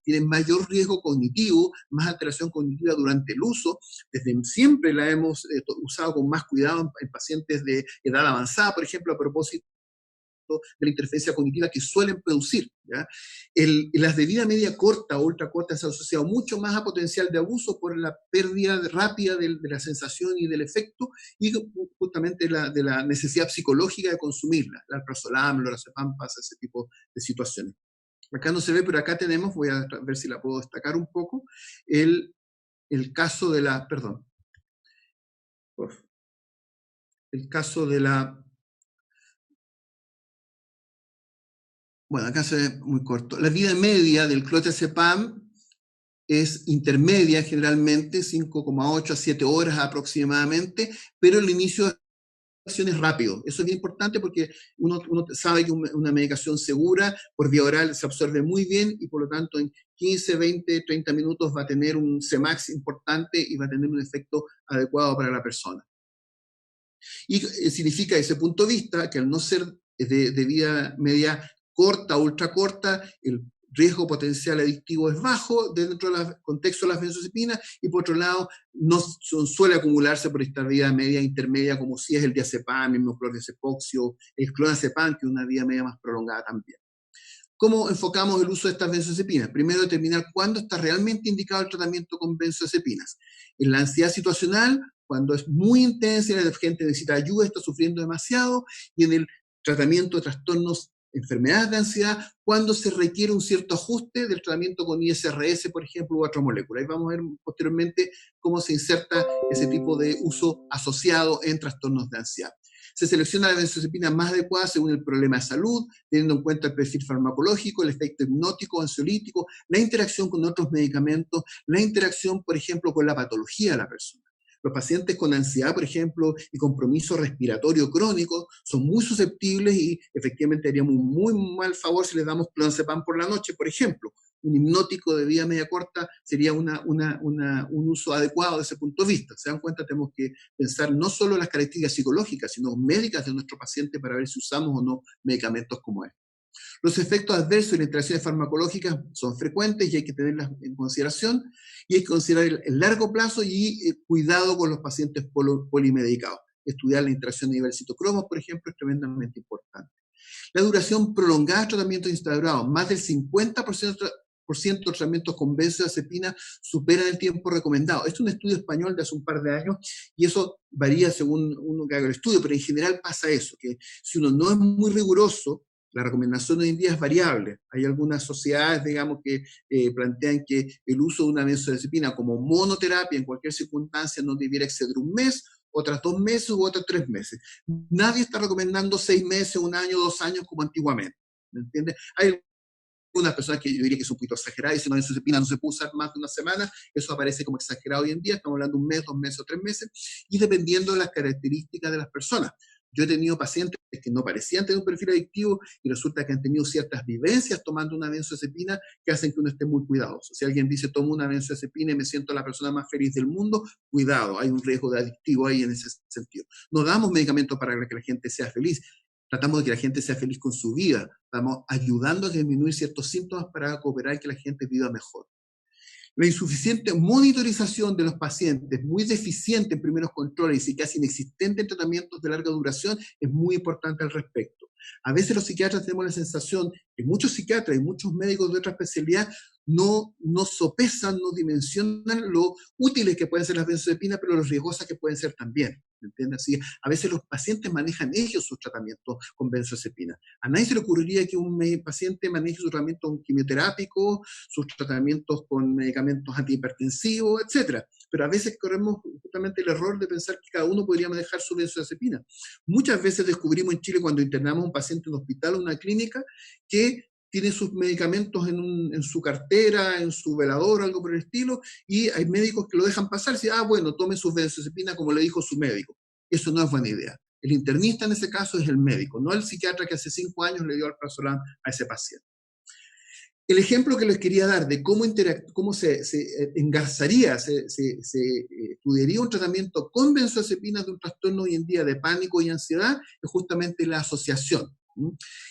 tienen mayor riesgo cognitivo, más alteración cognitiva durante el uso. Desde siempre la hemos usado con más cuidado en pacientes de edad avanzada, por ejemplo, a propósito de la interferencia cognitiva que suelen producir. ¿Ya? Las de vida media corta o ultra corta se han asociado mucho más a potencial de abuso por la pérdida rápida de la sensación y del efecto y justamente de la necesidad psicológica de consumirla. El alprazolam, el lorazepam pasa ese tipo de situaciones. Acá no se ve, pero acá tenemos, voy a ver si la puedo destacar un poco, el caso de la, perdón, el caso de la, bueno, acá se ve muy corto. La vida media del clonazepam es intermedia generalmente, 5,8 a 7 horas aproximadamente, pero el inicio de acción es rápido. Eso es bien importante porque uno sabe que una medicación segura por vía oral se absorbe muy bien y por lo tanto en 15, 20, 30 minutos va a tener un Cmax importante y va a tener un efecto adecuado para la persona. Y significa desde ese punto de vista que al no ser de vida media corta, ultra corta, el riesgo potencial adictivo es bajo dentro del contexto de las benzodiazepinas y por otro lado no suele acumularse por esta vida media intermedia como si es el diazepam, el clordiazepoxio, el clonazepam, que es una vida media más prolongada también. ¿Cómo enfocamos el uso de estas benzodiazepinas? Primero, determinar cuándo está realmente indicado el tratamiento con benzodiazepinas. En la ansiedad situacional, cuando es muy intensa y la gente necesita ayuda, está sufriendo demasiado, y en el tratamiento de trastornos, enfermedades de ansiedad, cuando se requiere un cierto ajuste del tratamiento con ISRS, por ejemplo, u otra molécula. Ahí vamos a ver posteriormente cómo se inserta ese tipo de uso asociado en trastornos de ansiedad. Se selecciona la benzodiazepina más adecuada según el problema de salud, teniendo en cuenta el perfil farmacológico, el efecto hipnótico, ansiolítico, la interacción con otros medicamentos, la interacción, por ejemplo, con la patología de la persona. Los pacientes con ansiedad, por ejemplo, y compromiso respiratorio crónico son muy susceptibles y efectivamente haríamos un muy mal favor si les damos clonazepam por la noche, por ejemplo. Un hipnótico de vida media corta sería un uso adecuado desde ese punto de vista. Se dan cuenta, tenemos que pensar no solo en las características psicológicas, sino médicas de nuestro paciente para ver si usamos o no medicamentos como estos. Los efectos adversos y las interacciones farmacológicas son frecuentes y hay que tenerlas en consideración, y hay que considerar el largo plazo y cuidado con los pacientes polimedicados. Estudiar la interacción a nivel citocromos, por ejemplo, es tremendamente importante. La duración prolongada de tratamientos instaurados, más del 50% de tratamientos con benzodiazepina superan el tiempo recomendado. Este es un estudio español de hace un par de años y eso varía según uno que haga el estudio, pero en general pasa eso, que si uno no es muy riguroso, la recomendación hoy en día es variable. Hay algunas sociedades, digamos, que plantean que el uso de una benzodiazepina como monoterapia en cualquier circunstancia no debiera exceder un mes, otras 2 meses u otras 3 meses. Nadie está recomendando 6 meses, 1 año, 2 años como antiguamente. ¿Me entiendes? Hay algunas personas que yo diría que son un poquito exageradas y si una benzodiazepina no se puede usar más de una semana, eso aparece como exagerado hoy en día, estamos hablando de 1 mes, 2 meses o 3 meses, y dependiendo de las características de las personas. Yo he tenido pacientes que no parecían tener un perfil adictivo y resulta que han tenido ciertas vivencias tomando una benzodiazepina que hacen que uno esté muy cuidadoso. Si alguien dice tomo una benzodiazepina y me siento la persona más feliz del mundo, cuidado, hay un riesgo de adictivo ahí en ese sentido. No damos medicamentos para que la gente sea feliz, tratamos de que la gente sea feliz con su vida, estamos ayudando a disminuir ciertos síntomas para cooperar y que la gente viva mejor. La insuficiente monitorización de los pacientes, muy deficiente en primeros controles y casi inexistente en tratamientos de larga duración, es muy importante al respecto. A veces los psiquiatras tenemos la sensación que muchos psiquiatras y muchos médicos de otra especialidad no sopesan, no dimensionan lo útiles que pueden ser las benzodiazepinas, pero lo riesgosas que pueden ser también. ¿Entiendes? Así, a veces los pacientes manejan ellos sus tratamientos con benzodiazepinas. A nadie se le ocurriría que un paciente maneje su tratamiento con quimioterápico, sus tratamientos con medicamentos antihipertensivos, etc. Pero a veces corremos justamente el error de pensar que cada uno podría manejar su benzodiazepina. Muchas veces descubrimos en Chile cuando internamos a un paciente en un hospital o en una clínica que tiene sus medicamentos en su cartera, en su velador, algo por el estilo, y hay médicos que lo dejan pasar, y dicen, bueno, tome sus benzodiazepinas como le dijo su médico. Eso no es buena idea. El internista en ese caso es el médico, no el psiquiatra que hace 5 años le dio alprazolam a ese paciente. El ejemplo que les quería dar de cómo se engarzaría, se estudiaría un tratamiento con benzodiazepinas de un trastorno hoy en día de pánico y ansiedad es justamente la asociación.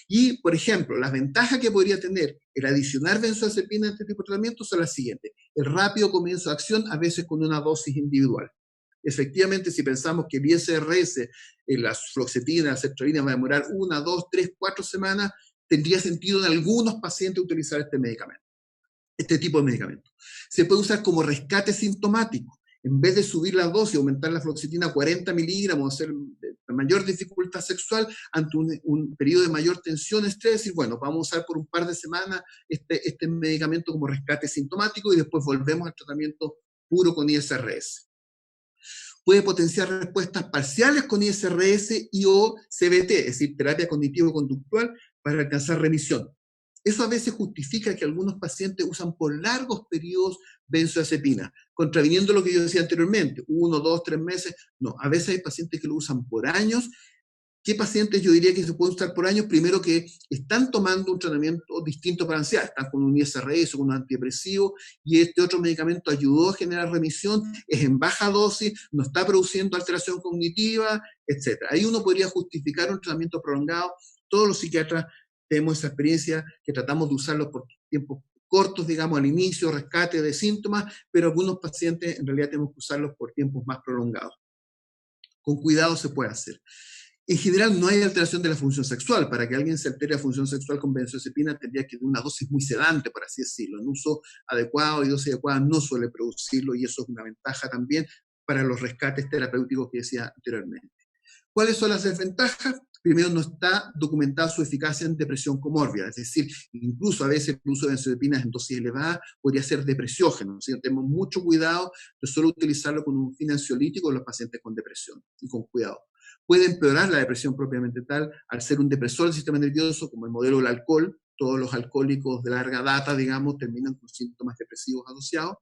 Y, por ejemplo, las ventajas que podría tener el adicionar benzodiazepinas a este tipo de tratamiento son las siguientes. El rápido comienzo de acción, a veces con una dosis individual. Efectivamente, si pensamos que el ISRS, la fluoxetina, la sertralina va a demorar 1, 2, 3, 4 semanas, tendría sentido en algunos pacientes utilizar este tipo de medicamento. Se puede usar como rescate sintomático. En vez de subir la dosis, aumentar la fluoxetina a 40 miligramos, hacer mayor dificultad sexual ante un periodo de mayor tensión, estrés, decir, bueno, vamos a usar por un par de semanas este medicamento como rescate sintomático y después volvemos al tratamiento puro con ISRS. Puede potenciar respuestas parciales con ISRS y o CBT, es decir, terapia cognitivo-conductual, para alcanzar remisión. Eso a veces justifica que algunos pacientes usan por largos periodos benzodiazepina, contraviniendo lo que yo decía anteriormente, 1, 2, 3 meses. No, a veces hay pacientes que lo usan por años. ¿Qué pacientes yo diría que se pueden usar por años? Primero, que están tomando un tratamiento distinto para ansiedad, están con un ISRS o con un antidepresivo, y este otro medicamento ayudó a generar remisión, es en baja dosis, no está produciendo alteración cognitiva, etc. Ahí uno podría justificar un tratamiento prolongado. Todos los psiquiatras tenemos esa experiencia, que tratamos de usarlo por tiempos cortos, digamos, al inicio, rescate de síntomas, pero algunos pacientes en realidad tenemos que usarlos por tiempos más prolongados. Con cuidado se puede hacer. En general no hay alteración de la función sexual. Para que alguien se altere la función sexual con benzodiazepina tendría que tener una dosis muy sedante, por así decirlo. En uso adecuado y dosis adecuada no suele producirlo, y eso es una ventaja también para los rescates terapéuticos que decía anteriormente. ¿Cuáles son las desventajas? Primero, no está documentada su eficacia en depresión comórbida, es decir, incluso a veces el uso de benzodiazepinas en dosis elevadas podría ser depresiógeno, ¿sí? Tenemos mucho cuidado de solo utilizarlo con un fin ansiolítico en los pacientes con depresión, y con cuidado. Puede empeorar la depresión propiamente tal, al ser un depresor del sistema nervioso, como el modelo del alcohol. Todos los alcohólicos de larga data, digamos, terminan con síntomas depresivos asociados.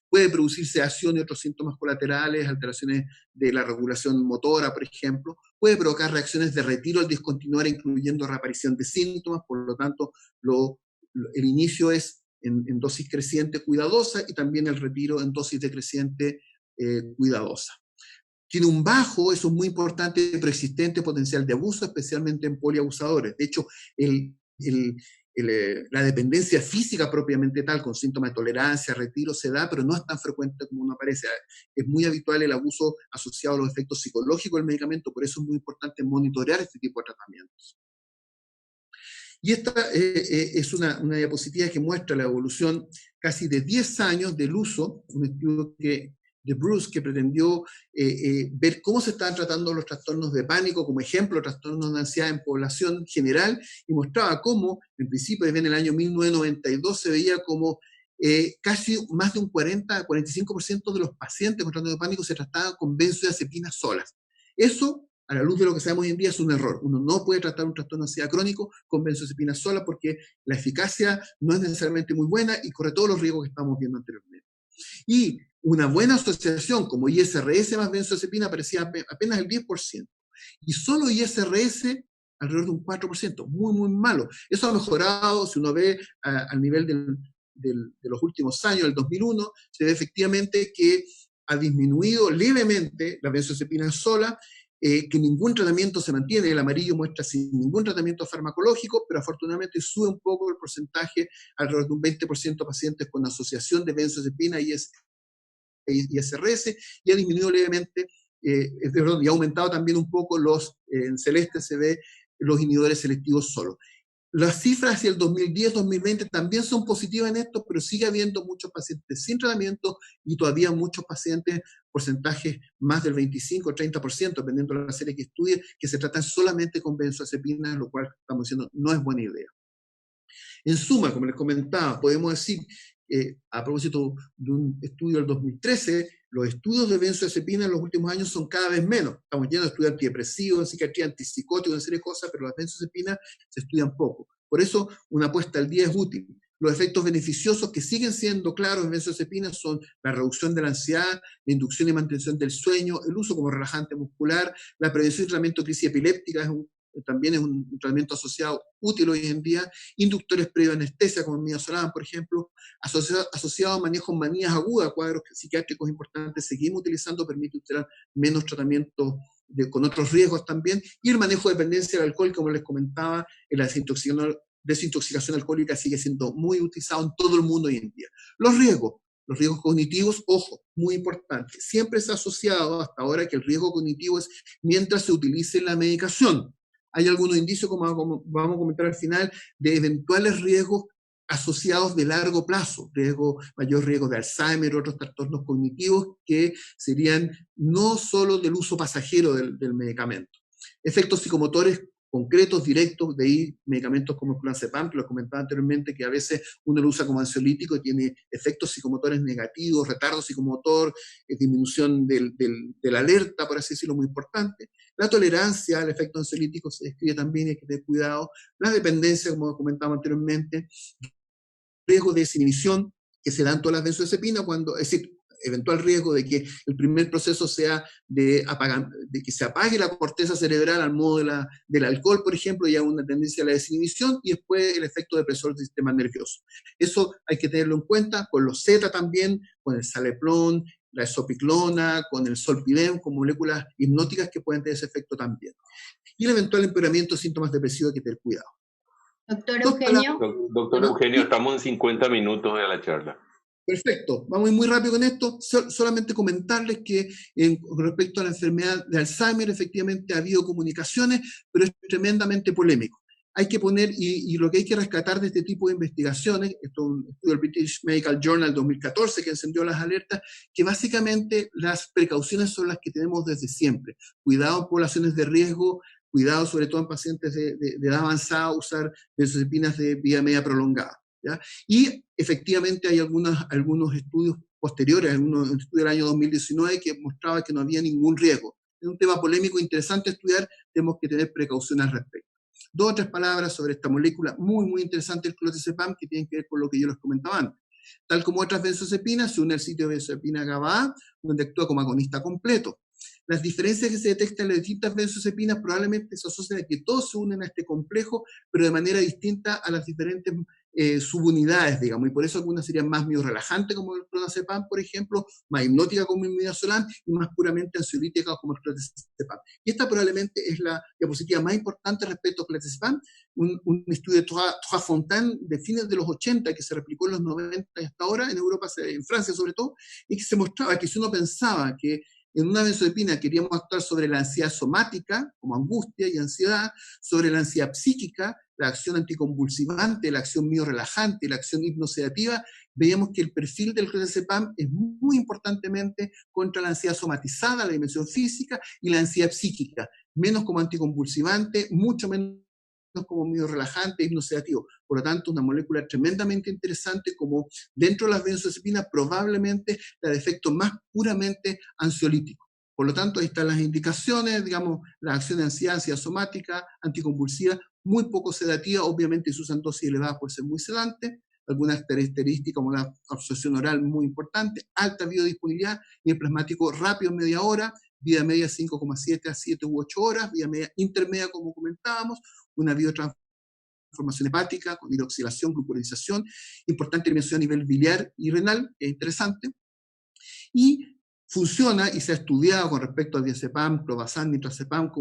Puede producir sedación y otros síntomas colaterales, alteraciones de la regulación motora, por ejemplo. Puede provocar reacciones de retiro al discontinuar, incluyendo reaparición de síntomas. Por lo tanto, el inicio es en dosis creciente cuidadosa, y también el retiro en dosis decreciente cuidadosa. Tiene un bajo, eso es muy importante, persistente potencial de abuso, especialmente en poliabusadores. De hecho, la dependencia física propiamente tal, con síntomas de tolerancia, retiro, se da, pero no es tan frecuente como uno parece. Es muy habitual el abuso asociado a los efectos psicológicos del medicamento, por eso es muy importante monitorear este tipo de tratamientos. Y esta es una diapositiva que muestra la evolución casi de 10 años del uso, un estudio de Bruce, que pretendió ver cómo se estaban tratando los trastornos de pánico, como ejemplo, trastornos de ansiedad en población general, y mostraba cómo, en principio, desde el año 1992, se veía como casi más de un 40-45% de los pacientes con trastornos de pánico se trataban con benzodiazepinas solas. Eso, a la luz de lo que sabemos hoy en día, es un error. Uno no puede tratar un trastorno de ansiedad crónico con benzodiazepinas solas, porque la eficacia no es necesariamente muy buena y corre todos los riesgos que estamos viendo anteriormente. Y una buena asociación como ISRS más benzodiazepina aparecía apenas el 10%. Y solo ISRS alrededor de un 4%. Muy, muy malo. Eso ha mejorado, si uno ve al nivel de los últimos años, del 2001, se ve efectivamente que ha disminuido levemente la benzodiazepina sola, que ningún tratamiento se mantiene. El amarillo muestra sin ningún tratamiento farmacológico, pero afortunadamente sube un poco el porcentaje, alrededor de un 20% de pacientes con asociación de benzodiazepina y ISRS, y ha disminuido levemente, y ha aumentado también un poco en celeste se ve los inhibidores selectivos solos. Las cifras hacia el 2010-2020 también son positivas en esto, pero sigue habiendo muchos pacientes sin tratamiento y todavía muchos pacientes, porcentajes más del 25-30%, dependiendo de la serie que estudie, que se tratan solamente con benzodiazepinas, lo cual estamos diciendo no es buena idea. En suma, como les comentaba, podemos decir, a propósito de un estudio del 2013, los estudios de benzodiazepina en los últimos años son cada vez menos. Estamos yendo a estudiar antidepresivos, en psiquiatría, antipsicóticos, una serie de cosas, pero las benzodiazepinas se estudian poco. Por eso una apuesta al día es útil. Los efectos beneficiosos que siguen siendo claros en benzodiazepinas son la reducción de la ansiedad, la inducción y mantención del sueño, el uso como relajante muscular, la prevención y tratamiento de crisis epiléptica también es un tratamiento asociado útil hoy en día, inductores previo anestesia como el midazolam, por ejemplo, asociado a manejo en manías agudas, cuadros psiquiátricos importantes, seguimos utilizando, permite utilizar menos tratamiento con otros riesgos también, y el manejo de dependencia del alcohol, como les comentaba, en la desintoxicación alcohólica sigue siendo muy utilizado en todo el mundo hoy en día. Los riesgos cognitivos, ojo, muy importante, siempre se ha asociado hasta ahora que el riesgo cognitivo es mientras se utilice la medicación. Hay algunos indicios, como vamos a comentar al final, de eventuales riesgos asociados de largo plazo, mayor riesgo de Alzheimer, otros trastornos cognitivos que serían no solo del uso pasajero del medicamento. Efectos psicomotores concretos, directos, de ahí medicamentos como el clonazepam, que lo comentaba anteriormente, que a veces uno lo usa como ansiolítico y tiene efectos psicomotores negativos, retardo psicomotor, disminución de la alerta, por así decirlo, muy importante. La tolerancia al efecto ansiolítico se describe también, hay que tener cuidado. La dependencia, como comentaba anteriormente, riesgo de desinhibición que se dan todas las benzodiazepinas, es decir, eventual riesgo de que el primer proceso sea de que se apague la corteza cerebral al modo del alcohol, por ejemplo, y hay una tendencia a la desinhibición, y después el efecto depresor del sistema nervioso. Eso hay que tenerlo en cuenta, con los Z también, con el Saleplon, la esopiclona, con el Solpidem, con moléculas hipnóticas que pueden tener ese efecto también. Y el eventual empeoramiento de síntomas depresivos hay que tener cuidado. Doctor Eugenio. Doctor Eugenio, estamos en 50 minutos de la charla. Perfecto, vamos muy rápido con esto. Solamente comentarles que con respecto a la enfermedad de Alzheimer, efectivamente ha habido comunicaciones, pero es tremendamente polémico. Hay que poner, y lo que hay que rescatar de este tipo de investigaciones, esto es un estudio del British Medical Journal 2014 que encendió las alertas, que básicamente las precauciones son las que tenemos desde siempre. Cuidado en poblaciones de riesgo, cuidado sobre todo en pacientes de edad avanzada, usar benzodiazepinas de vía media prolongada. ¿Ya? Y efectivamente hay algunos estudios posteriores, un estudio del año 2019 que mostraba que no había ningún riesgo. Es un tema polémico, interesante estudiar, tenemos que tener precauciones al respecto. 2 o 3 palabras sobre esta molécula muy, muy interesante, el clonazepam, que tiene que ver con lo que yo les comentaba antes. Tal como otras benzodiazepinas, se une al sitio de benzodiazepina GABA, donde actúa como agonista completo. Las diferencias que se detectan en las distintas benzodiazepinas probablemente se asocian a que todos se unen a este complejo, pero de manera distinta a las diferentes subunidades, digamos, y por eso algunas serían más miorelajantes como el clonazepam, por ejemplo, más hipnótica como el midazolam y más puramente ansiolítica como el clonazepam. Y esta probablemente es la diapositiva más importante respecto al clonazepam, un estudio de Trois Fontaine de fines de los 80 que se replicó en los 90 y hasta ahora, en Europa, en Francia sobre todo, y que se mostraba que si uno pensaba que en una benzodiazepina queríamos actuar sobre la ansiedad somática, como angustia y ansiedad, sobre la ansiedad psíquica, la acción anticonvulsivante, la acción miorelajante, la acción hipnosedativa, veíamos que el perfil del clonazepam es muy importantemente contra la ansiedad somatizada, la dimensión física, y la ansiedad psíquica, menos como anticonvulsivante, mucho menos como miorelajante, hipnosedativo. Por lo tanto, una molécula tremendamente interesante como dentro de las benzodiazepinas probablemente la de efecto más puramente ansiolítico. Por lo tanto, ahí están las indicaciones, digamos, la acción de ansiedad somática, anticonvulsiva, muy poco sedativa, obviamente si usan dosis elevadas puede ser muy sedante, algunas características como la absorción oral muy importante, alta biodisponibilidad y el plasmático rápido en media hora, vida media 5,7 a 7 u 8 horas, vida media intermedia como comentábamos, una biotransformación hepática con hidroxilación, glucuronización, importante eliminación a nivel biliar y renal, que es interesante, y funciona y se ha estudiado con respecto a diazepam, clobazam, nitrazepam,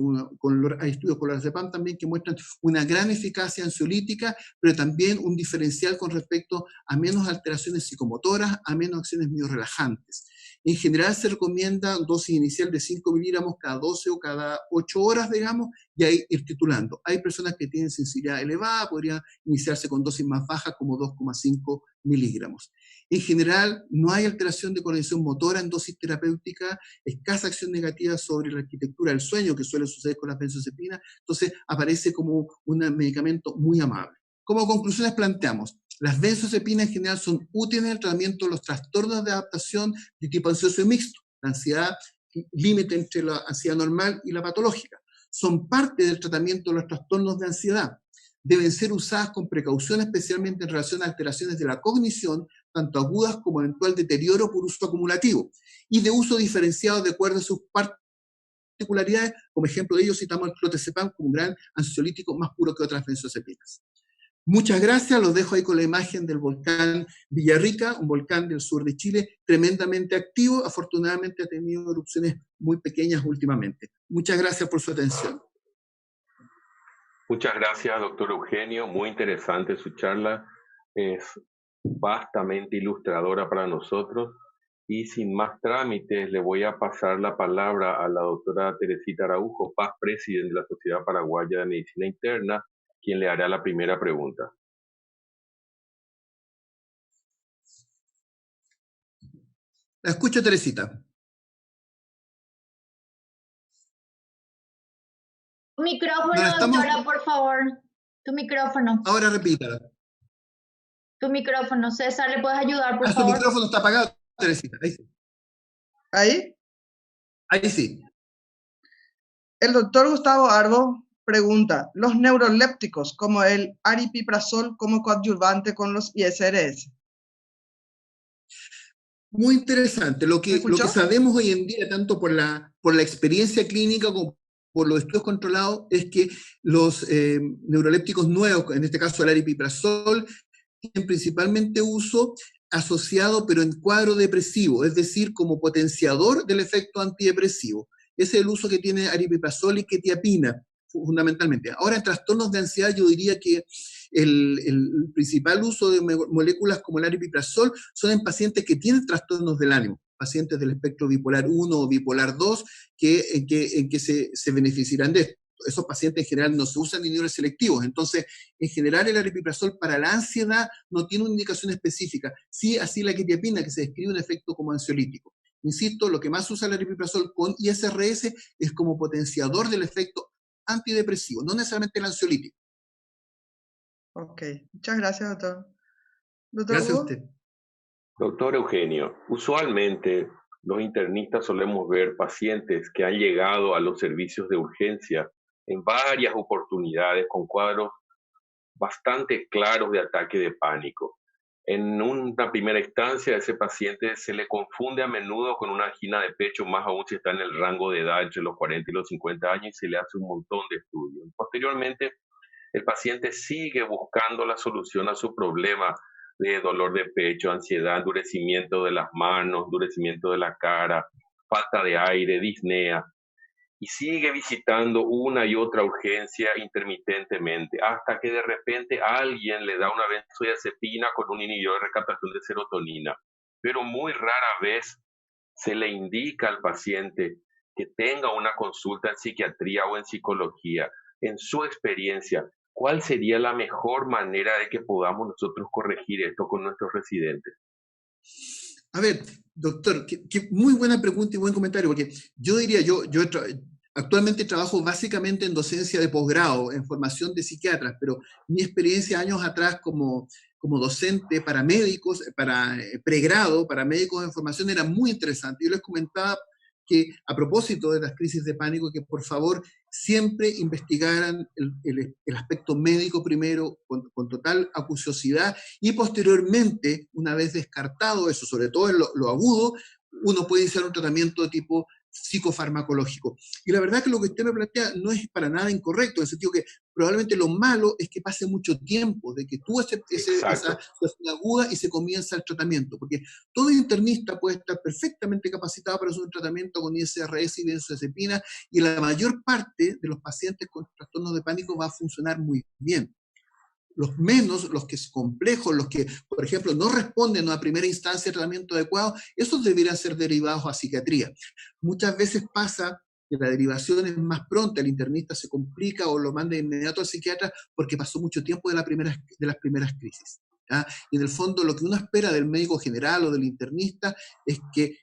hay estudios con lorazepam también que muestran una gran eficacia ansiolítica, pero también un diferencial con respecto a menos alteraciones psicomotoras, a menos acciones miorelajantes. En general se recomienda dosis inicial de 5 miligramos cada 12 o cada 8 horas, digamos, y ahí ir titulando. Hay personas que tienen sensibilidad elevada, podrían iniciarse con dosis más bajas como 2,5 miligramos. En general, no hay alteración de coordinación motora en dosis terapéutica, escasa acción negativa sobre la arquitectura del sueño, que suele suceder con las benzodiazepinas, entonces aparece como un medicamento muy amable. Como conclusiones planteamos, las benzodiazepinas en general son útiles en el tratamiento de los trastornos de adaptación de tipo ansioso y mixto, la ansiedad, límite entre la ansiedad normal y la patológica. Son parte del tratamiento de los trastornos de ansiedad. deben ser usadas con precaución, especialmente en relación a alteraciones de la cognición, tanto agudas como eventual deterioro por uso acumulativo, y de uso diferenciado de acuerdo a sus particularidades. Como ejemplo de ello citamos el clotazepam como un gran ansiolítico más puro que otras benzodiazepinas. Muchas gracias, los dejo ahí con la imagen del volcán Villarrica, un volcán del sur de Chile tremendamente activo, afortunadamente ha tenido erupciones muy pequeñas últimamente. Muchas gracias por su atención. Muchas gracias, doctor Eugenio, muy interesante su charla, es vastamente ilustradora para nosotros, y sin más trámites le voy a pasar la palabra a la doctora Teresita Araujo, Paz, presidente de la Sociedad Paraguaya de Medicina Interna, quien le hará la primera pregunta. La escucho, Teresita. Tu micrófono, doctora, por favor. Tu micrófono. Ahora repítala. Tu micrófono. César, ¿le puedes ayudar, por favor? Su micrófono está apagado, Teresita. Ahí sí. ¿Ahí? Ahí sí. El doctor Gustavo Arbo pregunta, ¿los neurolépticos como el aripiprazol como coadyuvante con los ISRS? Muy interesante. Lo que sabemos hoy en día, tanto por la experiencia clínica como por los estudios controlados, es que los neurolépticos nuevos, en este caso el aripiprazol, tienen principalmente uso asociado, pero en cuadro depresivo, es decir, como potenciador del efecto antidepresivo. Ese es el uso que tiene aripiprazol y quetiapina, fundamentalmente. Ahora, en trastornos de ansiedad, yo diría que el principal uso de moléculas como el aripiprazol son en pacientes que tienen trastornos del ánimo, pacientes del espectro bipolar 1 o bipolar 2, en que se beneficiarán de esto. Esos pacientes en general no se usan inhibidores selectivos, entonces en general el aripiprazol para la ansiedad no tiene una indicación específica, sí así la quetiapina, que se describe un efecto como ansiolítico. Insisto, lo que más usa el aripiprazol con ISRS es como potenciador del efecto antidepresivo, no necesariamente el ansiolítico. Ok, muchas gracias, doctor. Gracias a usted. Doctor Eugenio, usualmente los internistas solemos ver pacientes que han llegado a los servicios de urgencia en varias oportunidades con cuadros bastante claros de ataque de pánico. En una primera instancia, a ese paciente se le confunde a menudo con una angina de pecho, más aún si está en el rango de edad entre los 40 y los 50 años, y se le hace un montón de estudios. Posteriormente, el paciente sigue buscando la solución a su problema de dolor de pecho, ansiedad, endurecimiento de las manos, endurecimiento de la cara, falta de aire, disnea, y sigue visitando una y otra urgencia intermitentemente, hasta que de repente alguien le da una benzodiazepina con un inhibidor de recaptación de serotonina. Pero muy rara vez se le indica al paciente que tenga una consulta en psiquiatría o en psicología. En su experiencia, ¿cuál sería la mejor manera de que podamos nosotros corregir esto con nuestros residentes? A ver, doctor, qué muy buena pregunta y buen comentario, porque yo diría, actualmente trabajo básicamente en docencia de posgrado, en formación de psiquiatras, pero mi experiencia años atrás como docente para médicos, para pregrado, para médicos en formación era muy interesante. Yo les comentaba que a propósito de las crisis de pánico, que por favor siempre investigaran el aspecto médico primero con total acuciosidad, y posteriormente, una vez descartado eso, sobre todo en lo agudo, uno puede iniciar un tratamiento de tipo psicofarmacológico. Y la verdad que lo que usted me plantea no es para nada incorrecto, en el sentido que probablemente lo malo es que pase mucho tiempo de que tú esa situación aguda y se comienza el tratamiento, porque todo internista puede estar perfectamente capacitado para hacer un tratamiento con ISRS y benzodiazepina, y la mayor parte de los pacientes con trastornos de pánico va a funcionar muy bien. Los menos, los que es complejos, los que, por ejemplo, no responden a primera instancia de tratamiento adecuado, esos deberían ser derivados a psiquiatría. Muchas veces pasa que la derivación es más pronta, el internista se complica o lo manda de inmediato al psiquiatra porque pasó mucho tiempo de las primeras crisis. ¿Ya? Y en el fondo lo que uno espera del médico general o del internista es que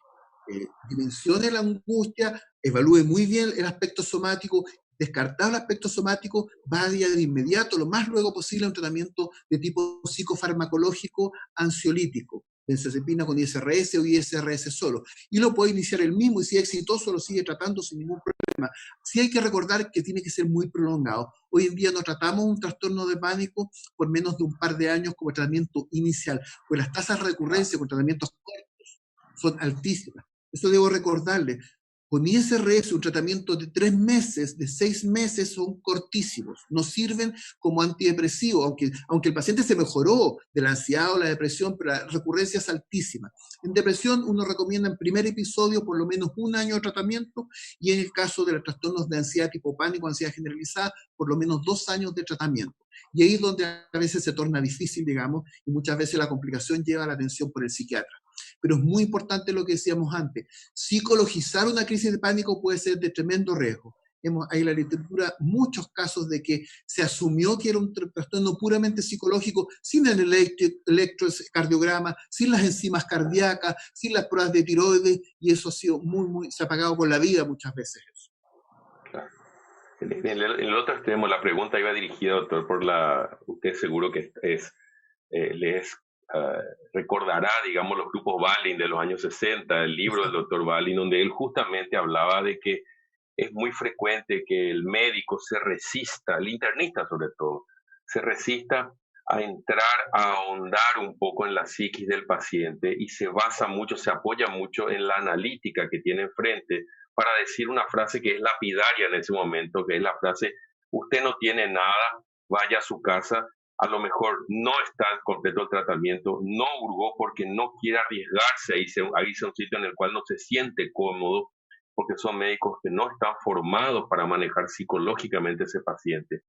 dimensione la angustia, evalúe muy bien el aspecto somático, descartado el aspecto somático, vaya de inmediato, lo más luego posible, a un tratamiento de tipo psicofarmacológico ansiolítico. benzodiazepina con ISRS o ISRS solo, y lo puede iniciar él mismo, y si es exitoso lo sigue tratando sin ningún problema. Sí hay que recordar que tiene que ser muy prolongado. Hoy en día no tratamos un trastorno de pánico por menos de un par de años como tratamiento inicial, pues las tasas de recurrencia con tratamientos cortos son altísimas. Eso debo recordarle. Con ISRS, un tratamiento de 3 meses, de 6 meses, son cortísimos. No sirven como antidepresivo, aunque el paciente se mejoró de la ansiedad o la depresión, pero la recurrencia es altísima. En depresión, uno recomienda en primer episodio por lo menos 1 año de tratamiento, y en el caso de los trastornos de ansiedad tipo pánico, ansiedad generalizada, por lo menos 2 años de tratamiento. Y ahí es donde a veces se torna difícil, digamos, y muchas veces la complicación lleva a la atención por el psiquiatra. Pero es muy importante lo que decíamos antes. Psicologizar una crisis de pánico puede ser de tremendo riesgo. Hay en la literatura muchos casos de que se asumió que era un trastorno puramente psicológico, sin el electrocardiograma, sin las enzimas cardíacas, sin las pruebas de tiroides, y eso ha sido se ha pagado con la vida muchas veces. Eso. Claro. En el otro extremo, la pregunta iba dirigida, doctor, usted seguro que recordará, digamos, los grupos Balin de los años 60, el libro del doctor Balin, donde él justamente hablaba de que es muy frecuente que el médico se resista, el internista sobre todo, se resista a entrar, a ahondar un poco en la psiquis del paciente, y se apoya mucho en la analítica que tiene enfrente para decir una frase que es lapidaria en ese momento, que es la frase: usted no tiene nada, vaya a su casa. A lo mejor no está completo el tratamiento, no hurgó porque no quiere arriesgarse a irse a un sitio en el cual no se siente cómodo, porque son médicos que no están formados para manejar psicológicamente a ese paciente.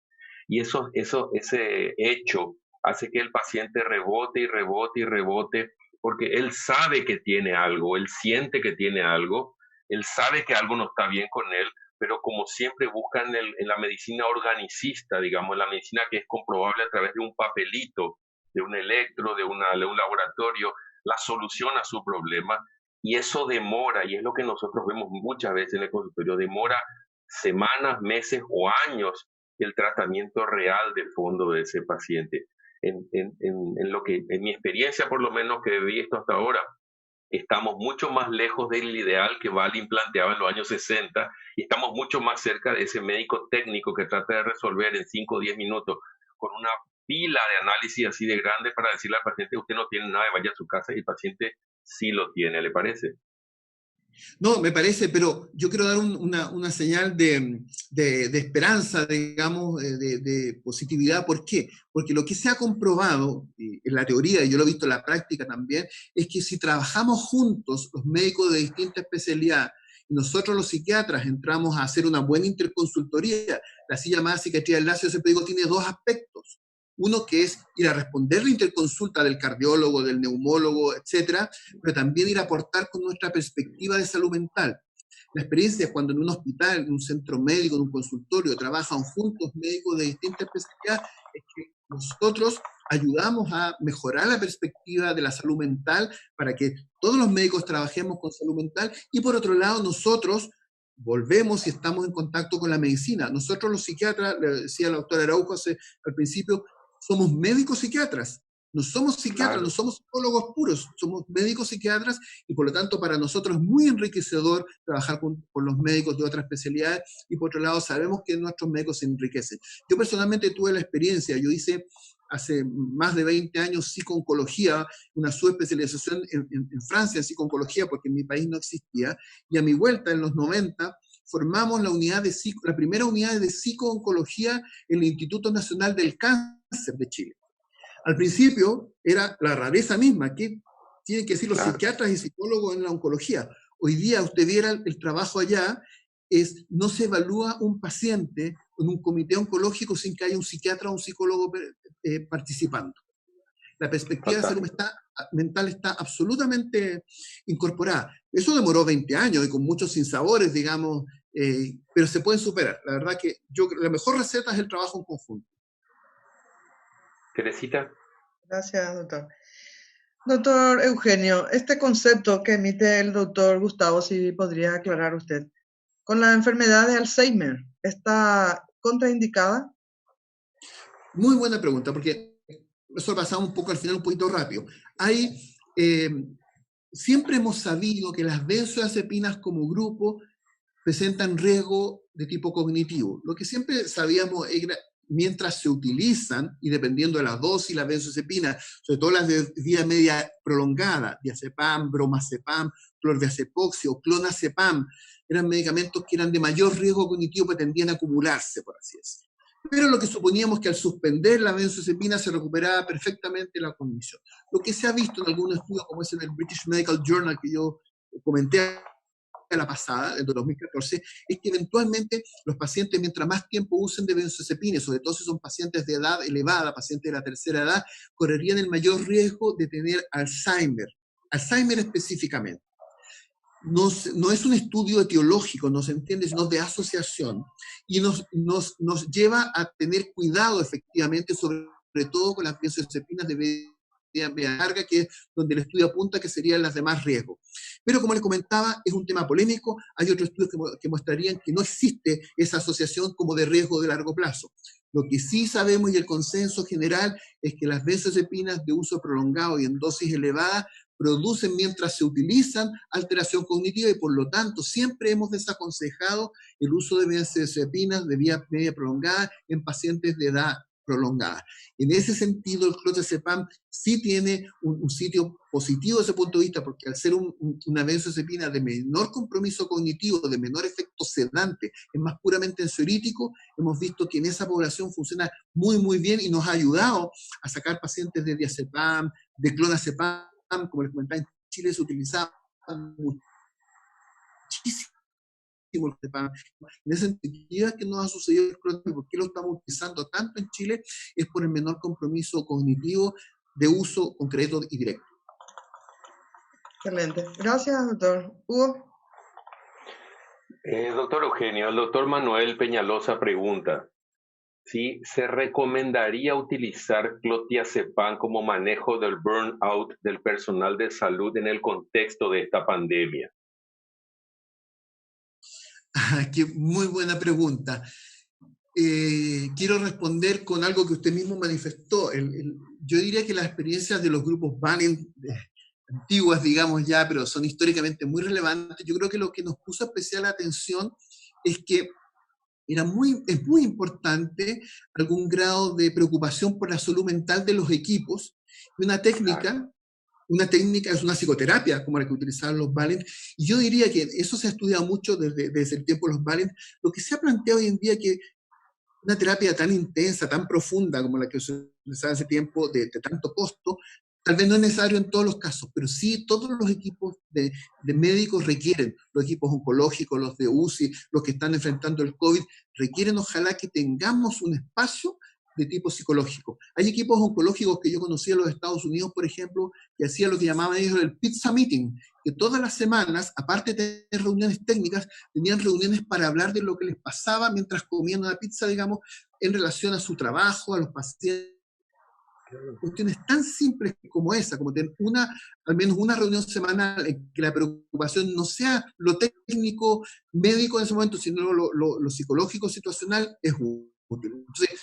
Y ese hecho hace que el paciente rebote y rebote y rebote, porque él sabe que tiene algo, él siente que tiene algo, él sabe que algo no está bien con él, pero como siempre buscan en la medicina organicista, digamos, la medicina que es comprobable a través de un papelito, de un electro, de un laboratorio, la solución a su problema, y eso demora, y es lo que nosotros vemos muchas veces en el consultorio, demora semanas, meses o años el tratamiento real de fondo de ese paciente. En mi experiencia, por lo menos, que he visto hasta ahora, estamos mucho más lejos del ideal que Balin planteaba en los años 60, y estamos mucho más cerca de ese médico técnico que trata de resolver en 5 o 10 minutos con una pila de análisis así de grande para decirle al paciente: usted no tiene nada, vaya a su casa, y el paciente sí lo tiene. ¿Le parece? No, me parece, pero yo quiero dar una señal de esperanza, digamos, de positividad. ¿Por qué? Porque lo que se ha comprobado en la teoría, y yo lo he visto en la práctica también, es que si trabajamos juntos, los médicos de distinta especialidad, y nosotros los psiquiatras entramos a hacer una buena interconsultoría, la así llamada psiquiatría del lazo, siempre digo, tiene 2 aspectos. Uno que es ir a responder la interconsulta del cardiólogo, del neumólogo, etcétera, pero también ir a aportar con nuestra perspectiva de salud mental. La experiencia es cuando en un hospital, en un centro médico, en un consultorio, trabajan juntos médicos de distintas especialidades, es que nosotros ayudamos a mejorar la perspectiva de la salud mental para que todos los médicos trabajemos con salud mental, y por otro lado nosotros volvemos y estamos en contacto con la medicina. Nosotros los psiquiatras, le decía la doctora Araujo al principio, somos médicos psiquiatras, no somos psiquiatras, claro. No somos psicólogos puros, somos médicos psiquiatras, y por lo tanto para nosotros es muy enriquecedor trabajar con los médicos de otras especialidades, y por otro lado sabemos que nuestros médicos se enriquecen. Yo personalmente tuve la experiencia, yo hice hace más de 20 años psico-oncología, una subespecialización en Francia en psico-oncología, porque en mi país no existía, y a mi vuelta en los 90 formamos la primera unidad de psico-oncología en el Instituto Nacional del Cáncer de Chile. Al principio era la rareza misma, que tienen que decir los psiquiatras y psicólogos en la oncología. Hoy día usted viera el trabajo allá, no se evalúa un paciente en un comité oncológico sin que haya un psiquiatra o un psicólogo participando. La perspectiva de salud mental está absolutamente incorporada. Eso demoró 20 años y con muchos sinsabores, digamos, pero se pueden superar. La verdad que la mejor receta es el trabajo en conjunto. Teresita. Gracias, doctor. Doctor Eugenio, este concepto que emite el doctor Gustavo, si podría aclarar usted, con la enfermedad de Alzheimer, ¿está contraindicada? Muy buena pregunta, porque eso pasamos un poco al final, un poquito rápido. Hay siempre hemos sabido que las benzodiazepinas como grupo presentan riesgo de tipo cognitivo. Lo que siempre sabíamos era, mientras se utilizan, y dependiendo de la dosis, la benzodiazepina, sobre todo las de vía media prolongada, diazepam, bromazepam, clordiazepoxia o clonazepam, eran medicamentos que eran de mayor riesgo cognitivo, que tendían a acumularse, por así decirlo. Pero lo que suponíamos que al suspender la benzodiazepina se recuperaba perfectamente la cognición. Lo que se ha visto en algunos estudios, como es en el British Medical Journal, que yo comenté a la pasada, en 2014, es que eventualmente los pacientes, mientras más tiempo usen de benzodiazepina, sobre todo si son pacientes de edad elevada, pacientes de la tercera edad, correrían el mayor riesgo de tener Alzheimer específicamente. No es un estudio etiológico, no se entiende, sino de asociación, y nos lleva a tener cuidado efectivamente, sobre todo con las benzodiazepinas de media larga, que es donde el estudio apunta que serían las de más riesgo. Pero como les comentaba, es un tema polémico, hay otros estudios que mostrarían que no existe esa asociación como de riesgo de largo plazo. Lo que sí sabemos, y el consenso general, es que las benzodiazepinas de uso prolongado y en dosis elevada producen, mientras se utilizan, alteración cognitiva, y por lo tanto siempre hemos desaconsejado el uso de benzodiazepinas de vía media prolongada en pacientes de edad prolongada. En ese sentido, el clonazepam sí tiene un sitio positivo desde ese punto de vista, porque al ser una benzodiazepina de menor compromiso cognitivo, de menor efecto sedante, es más puramente ansiolítico, hemos visto que en esa población funciona muy, muy bien y nos ha ayudado a sacar pacientes de diazepam, de clonazepam. Como les comentaba, en Chile se utilizaba muchísimo el clonazepam. En ese sentido, que nos ha sucedido el clonazepam, ¿por qué lo estamos utilizando tanto en Chile? Es por el menor compromiso cognitivo de uso concreto y directo. Excelente. Gracias, doctor. Hugo. Doctor Eugenio, el doctor Manuel Peñalosa pregunta si se recomendaría utilizar clonazepam como manejo del burnout del personal de salud en el contexto de esta pandemia. Qué muy buena pregunta. Quiero responder con algo que usted mismo manifestó. Yo diría que las experiencias de los grupos Valiant, antiguas, digamos ya, pero son históricamente muy relevantes. Yo creo que lo que nos puso especial atención es que es muy importante algún grado de preocupación por la salud mental de los equipos. Una técnica es una psicoterapia, como la que utilizaban los Valiant, y yo diría que eso se ha estudiado mucho desde el tiempo de los Valiant. Lo que se ha planteado hoy en día, que una terapia tan intensa, tan profunda como la que se utilizaba hace tiempo, de tanto costo, tal vez no es necesario en todos los casos, pero sí todos los equipos de médicos requieren, los equipos oncológicos, los de UCI, los que están enfrentando el COVID, requieren ojalá que tengamos un espacio de tipo psicológico. Hay equipos oncológicos que yo conocí en los Estados Unidos, por ejemplo, que hacían lo que llamaban ellos el pizza meeting, que todas las semanas, aparte de tener reuniones técnicas, tenían reuniones para hablar de lo que les pasaba mientras comían una pizza, digamos, en relación a su trabajo, a los pacientes. Cuestiones tan simples como esa, como tener al menos una reunión semanal en que la preocupación no sea lo técnico, médico en ese momento, sino lo psicológico, situacional, es útil. Entonces,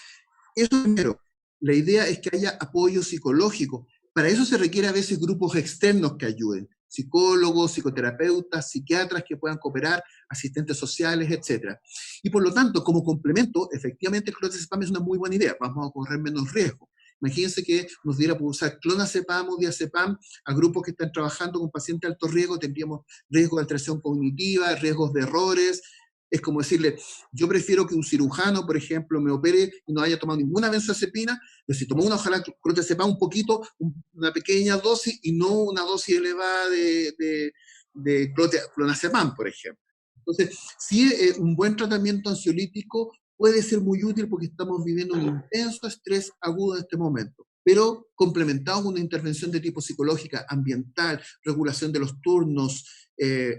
eso primero, la idea es que haya apoyo psicológico. Para eso se requiere a veces grupos externos que ayuden, psicólogos, psicoterapeutas, psiquiatras que puedan cooperar, asistentes sociales, etc. Y por lo tanto, como complemento, efectivamente el clonazepam es una muy buena idea, vamos a correr menos riesgo. Imagínense que nos diera por usar clonazepam o diazepam a grupos que están trabajando con pacientes de alto riesgo, tendríamos riesgo de alteración cognitiva, riesgos de errores. Es como decirle, yo prefiero que un cirujano, por ejemplo, me opere y no haya tomado ninguna benzodiazepina, pero si tomó una, ojalá clonazepam un poquito, una pequeña dosis, y no una dosis elevada de clonazepam, por ejemplo. Entonces, sí, un buen tratamiento ansiolítico puede ser muy útil porque estamos viviendo un intenso estrés agudo en este momento, pero complementado con una intervención de tipo psicológica, ambiental, regulación de los turnos,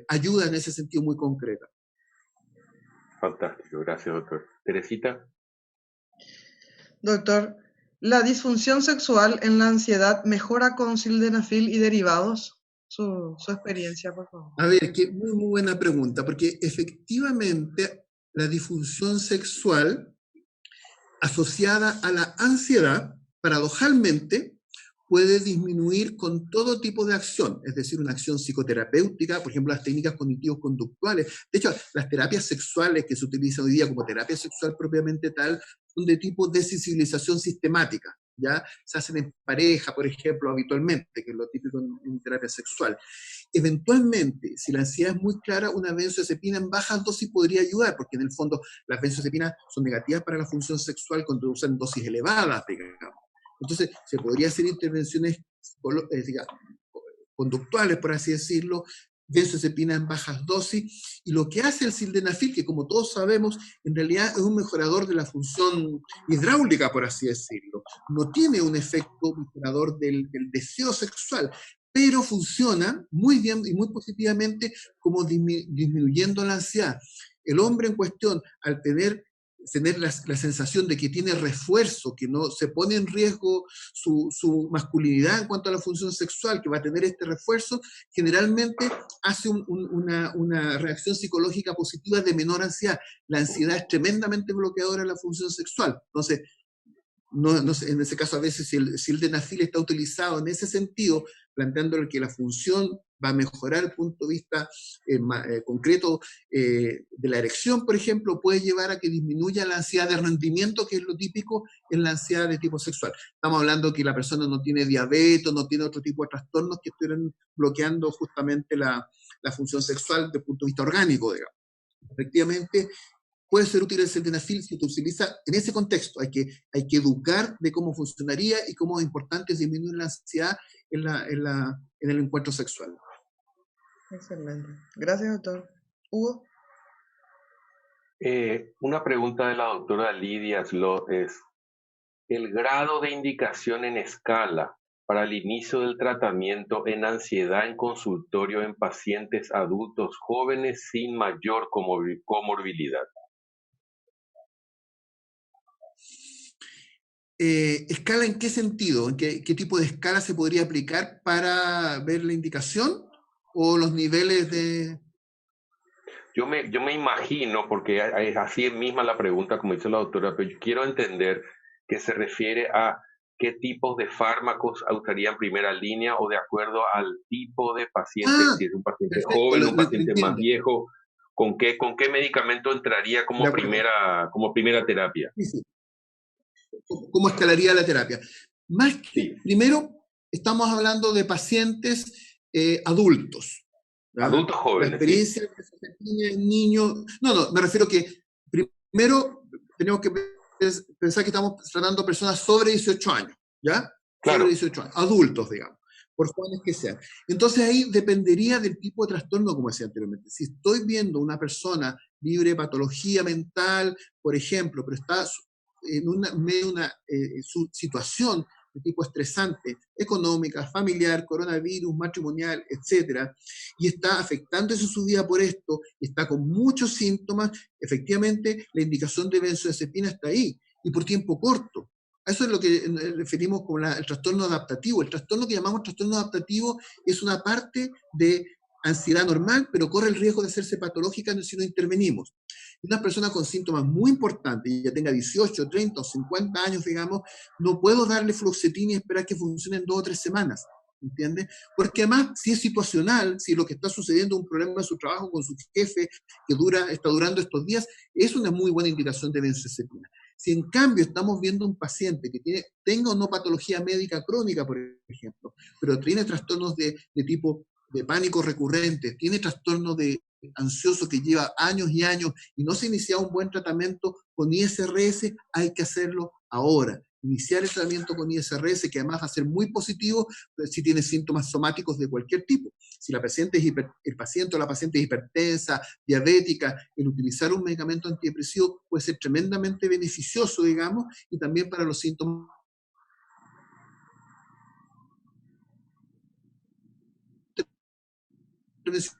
ayuda en ese sentido muy concreta. Fantástico, gracias, doctor. Teresita. Doctor, ¿la disfunción sexual en la ansiedad mejora con sildenafil y derivados? Su experiencia, por favor. A ver, muy, muy buena pregunta, porque efectivamente la disfunción sexual asociada a la ansiedad, paradojalmente, puede disminuir con todo tipo de acción, es decir, una acción psicoterapéutica, por ejemplo, las técnicas cognitivos-conductuales. De hecho, las terapias sexuales que se utilizan hoy día como terapia sexual propiamente tal, son de tipo de sensibilización sistemática, ¿ya? Se hacen en pareja, por ejemplo, habitualmente, que es lo típico en terapia sexual. Eventualmente, si la ansiedad es muy clara, una benzodiazepina en bajas dosis podría ayudar, porque en el fondo las benzodiazepinas son negativas para la función sexual cuando usan dosis elevadas, digamos. Entonces, se podría hacer intervenciones conductuales, por así decirlo, benzodiazepina en bajas dosis, y lo que hace el sildenafil, que como todos sabemos, en realidad es un mejorador de la función hidráulica, por así decirlo. No tiene un efecto mejorador del deseo sexual, pero funciona muy bien y muy positivamente como disminuyendo la ansiedad. El hombre en cuestión, al tener la sensación de que tiene refuerzo, que no se pone en riesgo su masculinidad en cuanto a la función sexual, que va a tener este refuerzo, generalmente hace una reacción psicológica positiva de menor ansiedad. La ansiedad es tremendamente bloqueadora de la función sexual. Entonces, no sé, en ese caso a veces si el sildenafil está utilizado en ese sentido, planteándole que la función va a mejorar el punto de vista concreto de la erección, por ejemplo, puede llevar a que disminuya la ansiedad de rendimiento, que es lo típico en la ansiedad de tipo sexual. Estamos hablando que la persona no tiene diabetes, no tiene otro tipo de trastornos que estuvieran bloqueando justamente la función sexual desde el punto de vista orgánico, digamos. Efectivamente, puede ser útil el sildenafil si se utiliza en ese contexto. Hay que educar de cómo funcionaría y cómo es importante disminuir la ansiedad en el encuentro sexual. Excelente. Gracias, doctor. Hugo. Una pregunta de la doctora Lidia Slot es, ¿el grado de indicación en escala para el inicio del tratamiento en ansiedad en consultorio en pacientes adultos jóvenes sin mayor comorbilidad? ¿Escala en qué sentido? ¿En qué tipo de escala se podría aplicar para ver la indicación? ¿O los niveles de...? Yo me imagino, porque es así misma la pregunta, como dice la doctora, pero yo quiero entender que se refiere a qué tipos de fármacos usaría en primera línea o de acuerdo al tipo de paciente, si es un paciente joven, un paciente más viejo, ¿con qué medicamento entraría como primera terapia? Sí, sí. ¿Cómo escalaría la terapia? Primero, estamos hablando de pacientes adultos. ¿verdad? Adultos jóvenes. La experiencia de niños. No, me refiero que primero tenemos que pensar que estamos tratando personas sobre 18 años, ¿ya? Claro. Sobre 18 años, adultos, digamos, por jóvenes que sean. Entonces ahí dependería del tipo de trastorno, como decía anteriormente. Si estoy viendo una persona libre de patología mental, por ejemplo, pero está en medio de una situación de tipo estresante, económica, familiar, coronavirus, matrimonial, etcétera, y está afectándose su vida por esto, está con muchos síntomas, efectivamente la indicación de benzodiazepina está ahí, y por tiempo corto. Eso es lo que referimos con el trastorno adaptativo. El trastorno que llamamos trastorno adaptativo es una parte de ansiedad normal, pero corre el riesgo de hacerse patológica si no intervenimos. Una persona con síntomas muy importantes, ya tenga 18, 30 o 50 años, digamos, no puedo darle fluoxetina y esperar que funcione en 2 o 3 semanas, ¿entiendes? Porque además, si es situacional, si lo que está sucediendo es un problema en su trabajo con su jefe que está durando estos días, es una muy buena indicación de benzodiazepina. Si en cambio estamos viendo un paciente que tenga o no patología médica crónica, por ejemplo, pero tiene trastornos de tipo de pánico recurrentes, tiene trastornos de ansioso que lleva años y años y no se ha iniciado un buen tratamiento con ISRS, hay que hacerlo ahora. Iniciar el tratamiento con ISRS, que además va a ser muy positivo si tiene síntomas somáticos de cualquier tipo. Si la paciente el paciente o la paciente es hipertensa, diabética, el utilizar un medicamento antidepresivo puede ser tremendamente beneficioso, digamos, y también para los síntomas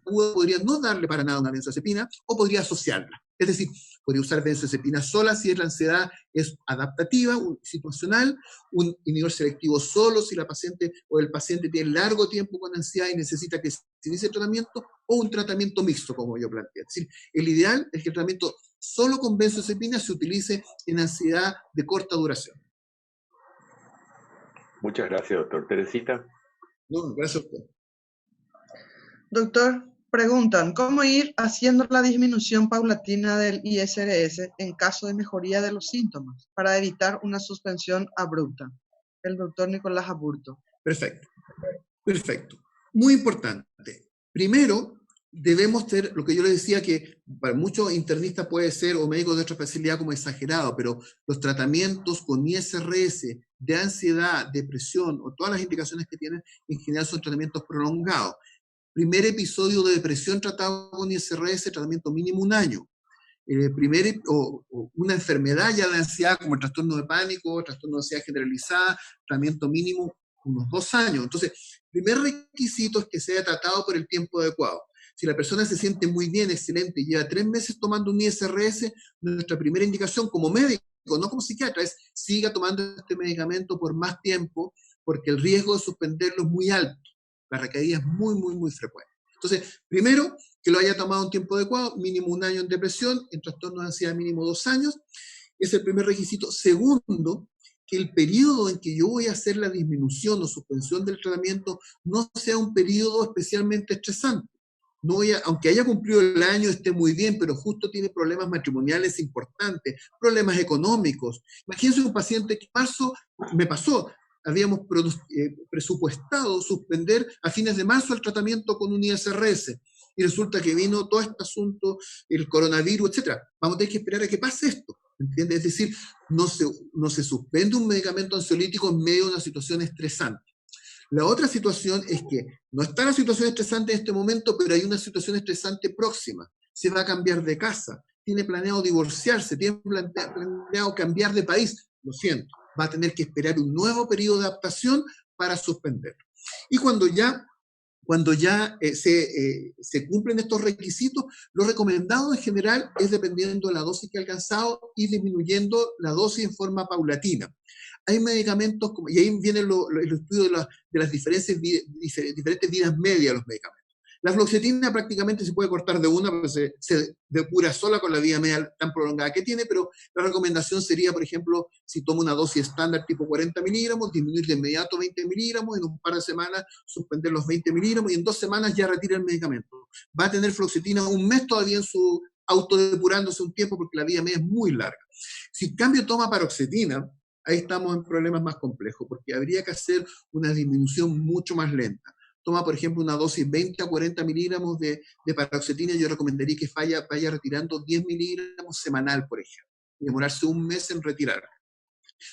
podría no darle para nada una benzodiazepina o podría asociarla. Es decir, podría usar benzodiazepina sola si la ansiedad es adaptativa, situacional, un inhibidor selectivo solo si la paciente o el paciente tiene largo tiempo con ansiedad y necesita que se inicie el tratamiento, o un tratamiento mixto, como yo planteé. Es decir, el ideal es que el tratamiento solo con benzodiazepina se utilice en ansiedad de corta duración. Muchas gracias, doctor. Teresita. No, gracias a usted. Doctor, preguntan, ¿cómo ir haciendo la disminución paulatina del ISRS en caso de mejoría de los síntomas para evitar una suspensión abrupta? El doctor Nicolás Aburto. Perfecto, perfecto. Muy importante. Primero, debemos tener, lo que yo le decía, que para muchos internistas puede ser, o médicos de otra especialidad, como exagerado, pero los tratamientos con ISRS de ansiedad, depresión, o todas las indicaciones que tienen, en general son tratamientos prolongados. Primer episodio de depresión tratado con ISRS, tratamiento mínimo 1 año. O una enfermedad ya de ansiedad, como el trastorno de pánico, trastorno de ansiedad generalizada, tratamiento mínimo unos 2 años. Entonces, primer requisito es que sea tratado por el tiempo adecuado. Si la persona se siente muy bien, excelente, y lleva 3 meses tomando un ISRS, nuestra primera indicación como médico, no como psiquiatra, es siga tomando este medicamento por más tiempo, porque el riesgo de suspenderlo es muy alto. La recaída es muy, muy, muy frecuente. Entonces, primero, que lo haya tomado un tiempo adecuado, mínimo 1 año en depresión, en trastorno de ansiedad mínimo 2 años, es el primer requisito. Segundo, que el periodo en que yo voy a hacer la disminución o suspensión del tratamiento no sea un periodo especialmente estresante. No aunque haya cumplido el año, esté muy bien, pero justo tiene problemas matrimoniales importantes, problemas económicos. Imagínense un paciente que en marzo me pasó, habíamos presupuestado suspender a fines de marzo el tratamiento con un ISRS, y resulta que vino todo este asunto, el coronavirus, etc. Vamos a tener que esperar a que pase esto, ¿entiendes? Es decir, no se suspende un medicamento ansiolítico en medio de una situación estresante. La otra situación es que no está la situación estresante en este momento, pero hay una situación estresante próxima. Se va a cambiar de casa, tiene planeado divorciarse, tiene planeado cambiar de país. Lo siento, va a tener que esperar un nuevo periodo de adaptación para suspenderlo. Y cuando ya se cumplen estos requisitos, lo recomendado en general es, dependiendo de la dosis que ha alcanzado, ir disminuyendo la dosis en forma paulatina. Hay medicamentos, y ahí viene el estudio de las diferentes vidas medias de los medicamentos. La fluoxetina prácticamente se puede cortar de una, porque se depura sola con la vida media tan prolongada que tiene, pero la recomendación sería, por ejemplo, si toma una dosis estándar tipo 40 miligramos, disminuir de inmediato 20 miligramos, en un par de semanas suspender los 20 miligramos, y en 2 semanas ya retira el medicamento. Va a tener fluoxetina 1 mes todavía en su autodepurándose un tiempo, porque la vida media es muy larga. Si en cambio toma paroxetina, ahí estamos en problemas más complejos, porque habría que hacer una disminución mucho más lenta. Toma, por ejemplo, una dosis 20 a 40 miligramos de paroxetina, yo recomendaría que vaya retirando 10 miligramos semanal, por ejemplo, y demorarse 1 mes en retirar.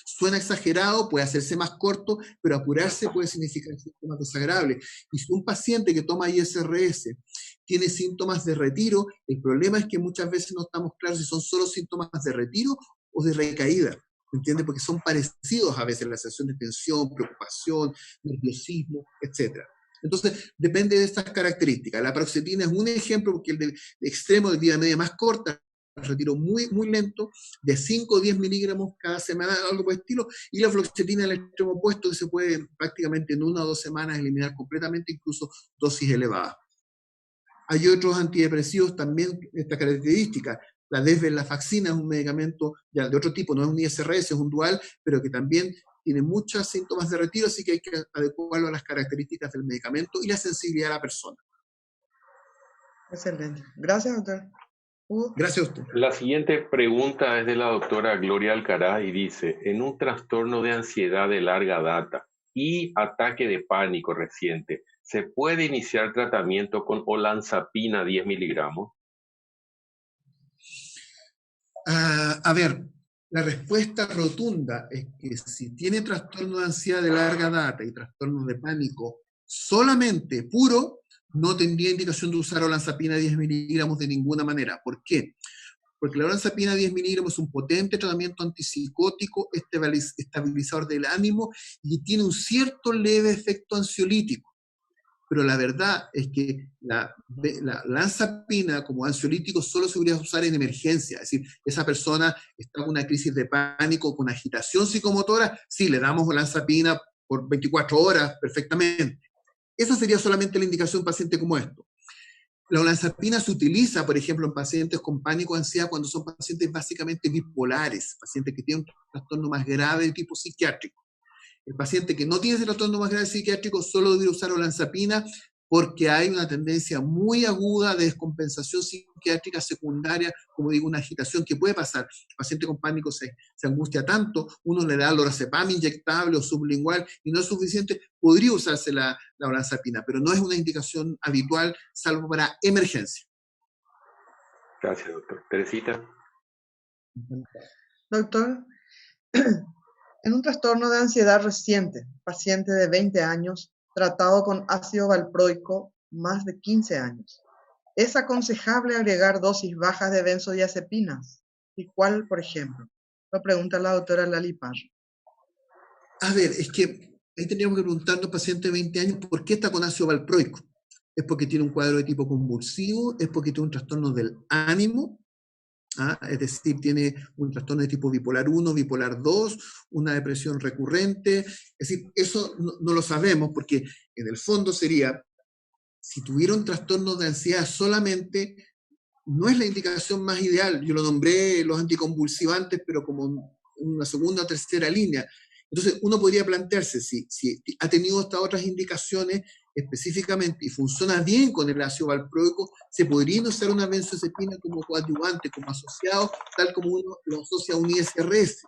Suena exagerado, puede hacerse más corto, pero apurarse puede significar síntomas desagradables. Y si un paciente que toma ISRS tiene síntomas de retiro, el problema es que muchas veces no estamos claros si son solo síntomas de retiro o de recaída. ¿Entiendes? Porque son parecidos a veces, la sensación de tensión, preocupación, nerviosismo, etc. Entonces, depende de estas características. La paroxetina es un ejemplo, porque el de extremo de vida media más corta, retiro muy, muy lento, de 5 o 10 miligramos cada semana, algo por el estilo, y la fluoxetina, el extremo opuesto, que se puede prácticamente en 1 o 2 semanas eliminar completamente, incluso dosis elevadas. Hay otros antidepresivos también de esta característica. La desvenlafaxina es un medicamento ya de otro tipo, no es un ISRS, es un dual, pero que también tiene muchos síntomas de retiro, así que hay que adecuarlo a las características del medicamento y la sensibilidad de la persona. Excelente. Gracias, doctor. Gracias a usted. La siguiente pregunta es de la doctora Gloria Alcaraz y dice: en un trastorno de ansiedad de larga data y ataque de pánico reciente, ¿se puede iniciar tratamiento con olanzapina 10 miligramos? A ver, la respuesta rotunda es que si tiene trastorno de ansiedad de larga data y trastorno de pánico solamente puro, no tendría indicación de usar olanzapina 10 miligramos de ninguna manera. ¿Por qué? Porque la olanzapina 10 miligramos es un potente tratamiento antipsicótico, estabilizador del ánimo, y tiene un cierto leve efecto ansiolítico. Pero la verdad es que la olanzapina como ansiolítico solo se debería usar en emergencia. Es decir, esa persona está con una crisis de pánico, con agitación psicomotora, sí, le damos olanzapina por 24 horas perfectamente. Esa sería solamente la indicación de un paciente como esto. La olanzapina se utiliza, por ejemplo, en pacientes con pánico o ansiedad cuando son pacientes básicamente bipolares, pacientes que tienen un trastorno más grave de tipo psiquiátrico. El paciente que no tiene ese trastorno más grave psiquiátrico solo debería usar olanzapina porque hay una tendencia muy aguda de descompensación psiquiátrica secundaria, como digo, una agitación que puede pasar. El paciente con pánico se angustia tanto, uno le da lorazepam inyectable o sublingual y no es suficiente, podría usarse la olanzapina, pero no es una indicación habitual, salvo para emergencia. Gracias, doctor. Teresita. Doctor, en un trastorno de ansiedad reciente, paciente de 20 años, tratado con ácido valproico más de 15 años, ¿es aconsejable agregar dosis bajas de benzodiazepinas? ¿Y cuál, por ejemplo? Lo pregunta la doctora Lali Parra. A ver, es que ahí tendríamos que preguntarnos, paciente de 20 años, ¿por qué está con ácido valproico? ¿Es porque tiene un cuadro de tipo convulsivo? ¿Es porque tiene un trastorno del ánimo? Es decir, tiene un trastorno de tipo bipolar 1, bipolar 2, una depresión recurrente. Es decir, eso no lo sabemos porque en el fondo sería, si tuviera un trastorno de ansiedad solamente, no es la indicación más ideal. Yo lo nombré los anticonvulsivantes, pero como una segunda o tercera línea. Entonces, uno podría plantearse si ha tenido estas otras indicaciones específicamente y funciona bien con el ácido valproico, se podría usar una benzodiazepina como coadyuvante, como asociado, tal como uno lo asocia a un ISRS.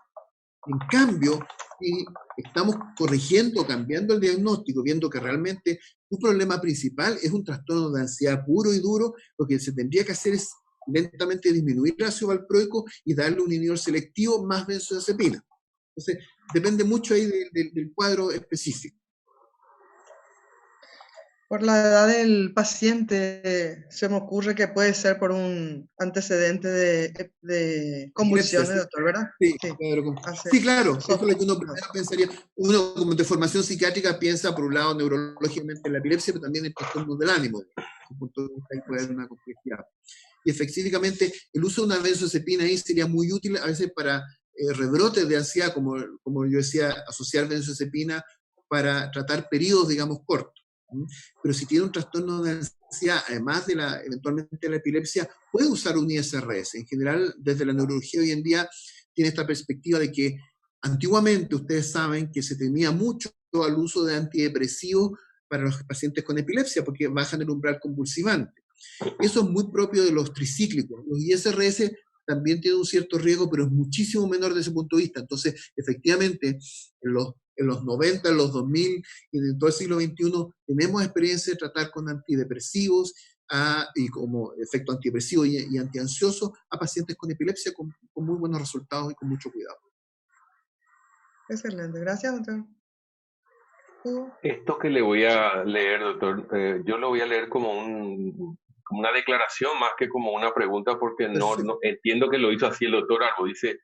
En cambio, si estamos corrigiendo, cambiando el diagnóstico, viendo que realmente tu problema principal es un trastorno de ansiedad puro y duro, lo que se tendría que hacer es lentamente disminuir el ácido valproico y darle un inhibidor selectivo más benzodiazepina. Entonces, depende mucho ahí del cuadro específico. Por la edad del paciente, se me ocurre que puede ser por un antecedente de convulsiones, sí. Doctor, ¿verdad? Sí, claro. Eso es lo que uno primero pensaría. Uno, como de formación psiquiátrica, piensa, por un lado, neurológicamente en la epilepsia, pero también en trastornos del ánimo. Desde punto de vista ahí puede haber una complejidad. Y efectivamente, el uso de una benzodiazepina ahí sería muy útil a veces para rebrotes de ansiedad, como yo decía, asociar benzodiazepina para tratar periodos, digamos, cortos. Pero si tiene un trastorno de ansiedad, además de eventualmente la epilepsia, puede usar un ISRS. En general, desde la neurología hoy en día tiene esta perspectiva de que antiguamente ustedes saben que se temía mucho al uso de antidepresivos para los pacientes con epilepsia, porque bajan el umbral convulsivante. Eso es muy propio de los tricíclicos. Los ISRS también tienen un cierto riesgo, pero es muchísimo menor desde ese punto de vista. Entonces, efectivamente, en los 90, en los 2000 y en todo el siglo XXI tenemos experiencia de tratar con antidepresivos y como efecto antidepresivo y antiansioso a pacientes con epilepsia con muy buenos resultados y con mucho cuidado. Excelente, gracias, doctor. Esto que le voy a leer, doctor, yo lo voy a leer como una declaración más que como una pregunta, porque no entiendo que lo hizo así el doctor Arbo. Dice: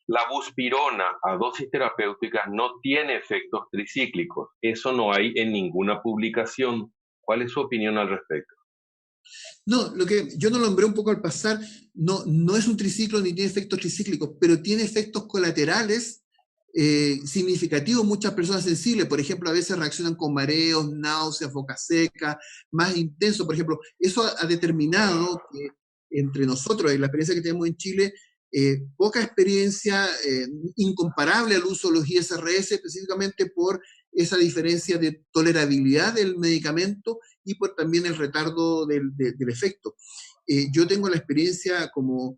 la buspirona a dosis terapéuticas no tiene efectos tricíclicos. Eso no hay en ninguna publicación. ¿Cuál es su opinión al respecto? No, lo que yo no lo nombré un poco al pasar, no es un triciclo ni tiene efectos tricíclicos, pero tiene efectos colaterales significativos. Muchas personas sensibles, por ejemplo, a veces reaccionan con mareos, náuseas, boca seca, más intenso, por ejemplo. Eso ha determinado que entre nosotros, en la experiencia que tenemos en Chile, poca experiencia, incomparable al uso de los ISRS, específicamente por esa diferencia de tolerabilidad del medicamento y por también el retardo del efecto. Yo tengo la experiencia como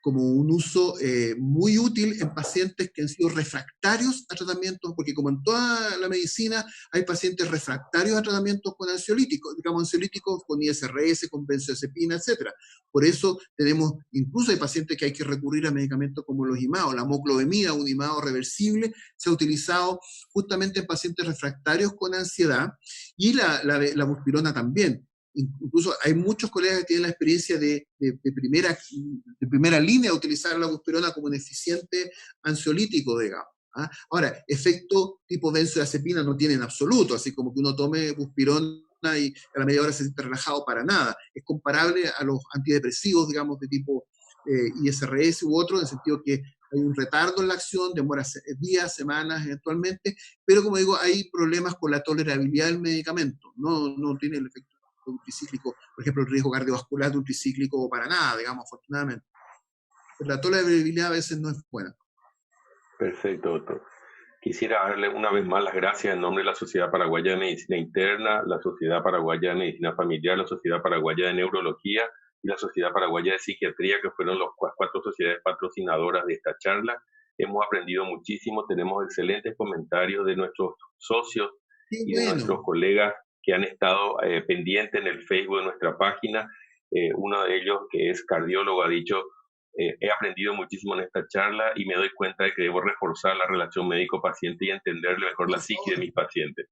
un uso muy útil en pacientes que han sido refractarios a tratamientos, porque como en toda la medicina hay pacientes refractarios a tratamientos con ansiolíticos, digamos ansiolíticos con ISRS, con benzodiazepina, etc. Por eso incluso hay pacientes que hay que recurrir a medicamentos como los IMAO, la moclobemida, un IMAO reversible, se ha utilizado justamente en pacientes refractarios con ansiedad, y la buspirona también. Incluso hay muchos colegas que tienen la experiencia de primera línea de utilizar la buspirona como un eficiente ansiolítico, digamos. Ahora, efecto tipo benzodiazepina no tiene en absoluto, así como que uno tome buspirona y a la media hora se siente relajado, para nada. Es comparable a los antidepresivos, digamos, de tipo ISRS u otro, en el sentido que hay un retardo en la acción, demora días, semanas eventualmente, pero como digo, hay problemas con la tolerabilidad del medicamento, no tiene el efecto de un tricíclico, por ejemplo, el riesgo cardiovascular de un tricíclico para nada, digamos, afortunadamente. Pero la tolerabilidad a veces no es buena. Perfecto, doctor. Quisiera darle una vez más las gracias en nombre de la Sociedad Paraguaya de Medicina Interna, la Sociedad Paraguaya de Medicina Familiar, la Sociedad Paraguaya de Neurología y la Sociedad Paraguaya de Psiquiatría, que fueron las 4 sociedades patrocinadoras de esta charla. Hemos aprendido muchísimo, tenemos excelentes comentarios de nuestros socios y de nuestros colegas que han estado pendientes en el Facebook de nuestra página. Uno de ellos, que es cardiólogo, ha dicho: he aprendido muchísimo en esta charla y me doy cuenta de que debo reforzar la relación médico-paciente y entenderle mejor la psique de mis pacientes.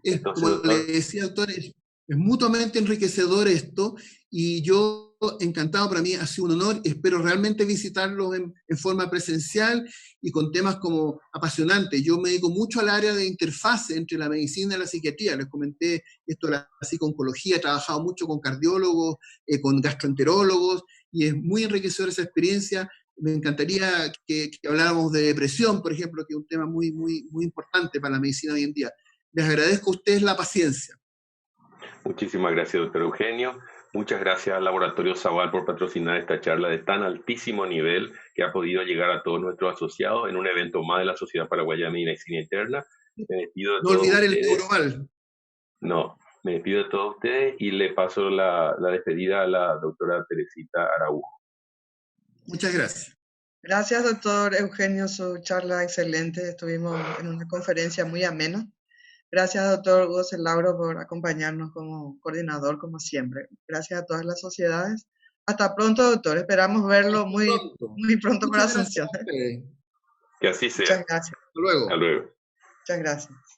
Entonces, como le decía, doctor, es mutuamente enriquecedor esto, y yo encantado, para mí ha sido un honor. Espero realmente visitarlos en forma presencial y con temas como apasionantes. Yo me dedico mucho al área de interfase entre la medicina y la psiquiatría. Les comenté esto de la psico-oncología, he trabajado mucho con cardiólogos, con gastroenterólogos, y es muy enriquecedora esa experiencia. Me encantaría que habláramos de depresión, por ejemplo, que es un tema muy, muy, muy importante para la medicina hoy en día. Les agradezco a ustedes la paciencia. Muchísimas gracias, doctor Eugenio. Muchas gracias al Laboratorio Zaval por patrocinar esta charla de tan altísimo nivel que ha podido llegar a todos nuestros asociados en un evento más de la Sociedad Paraguaya de Medicina Interna. Me despido de no olvidar el Neuroval. No, me despido de todos ustedes y le paso la despedida a la doctora Teresita Araujo. Muchas gracias. Gracias, doctor Eugenio, su charla excelente. Estuvimos en una conferencia muy amena. Gracias, doctor Hugo Lauro, por acompañarnos como coordinador, como siempre. Gracias a todas las sociedades. Hasta pronto, doctor. Esperamos verlo muy pronto para Asunción. Que así sea. Muchas gracias. Hasta luego. Hasta luego. Muchas gracias.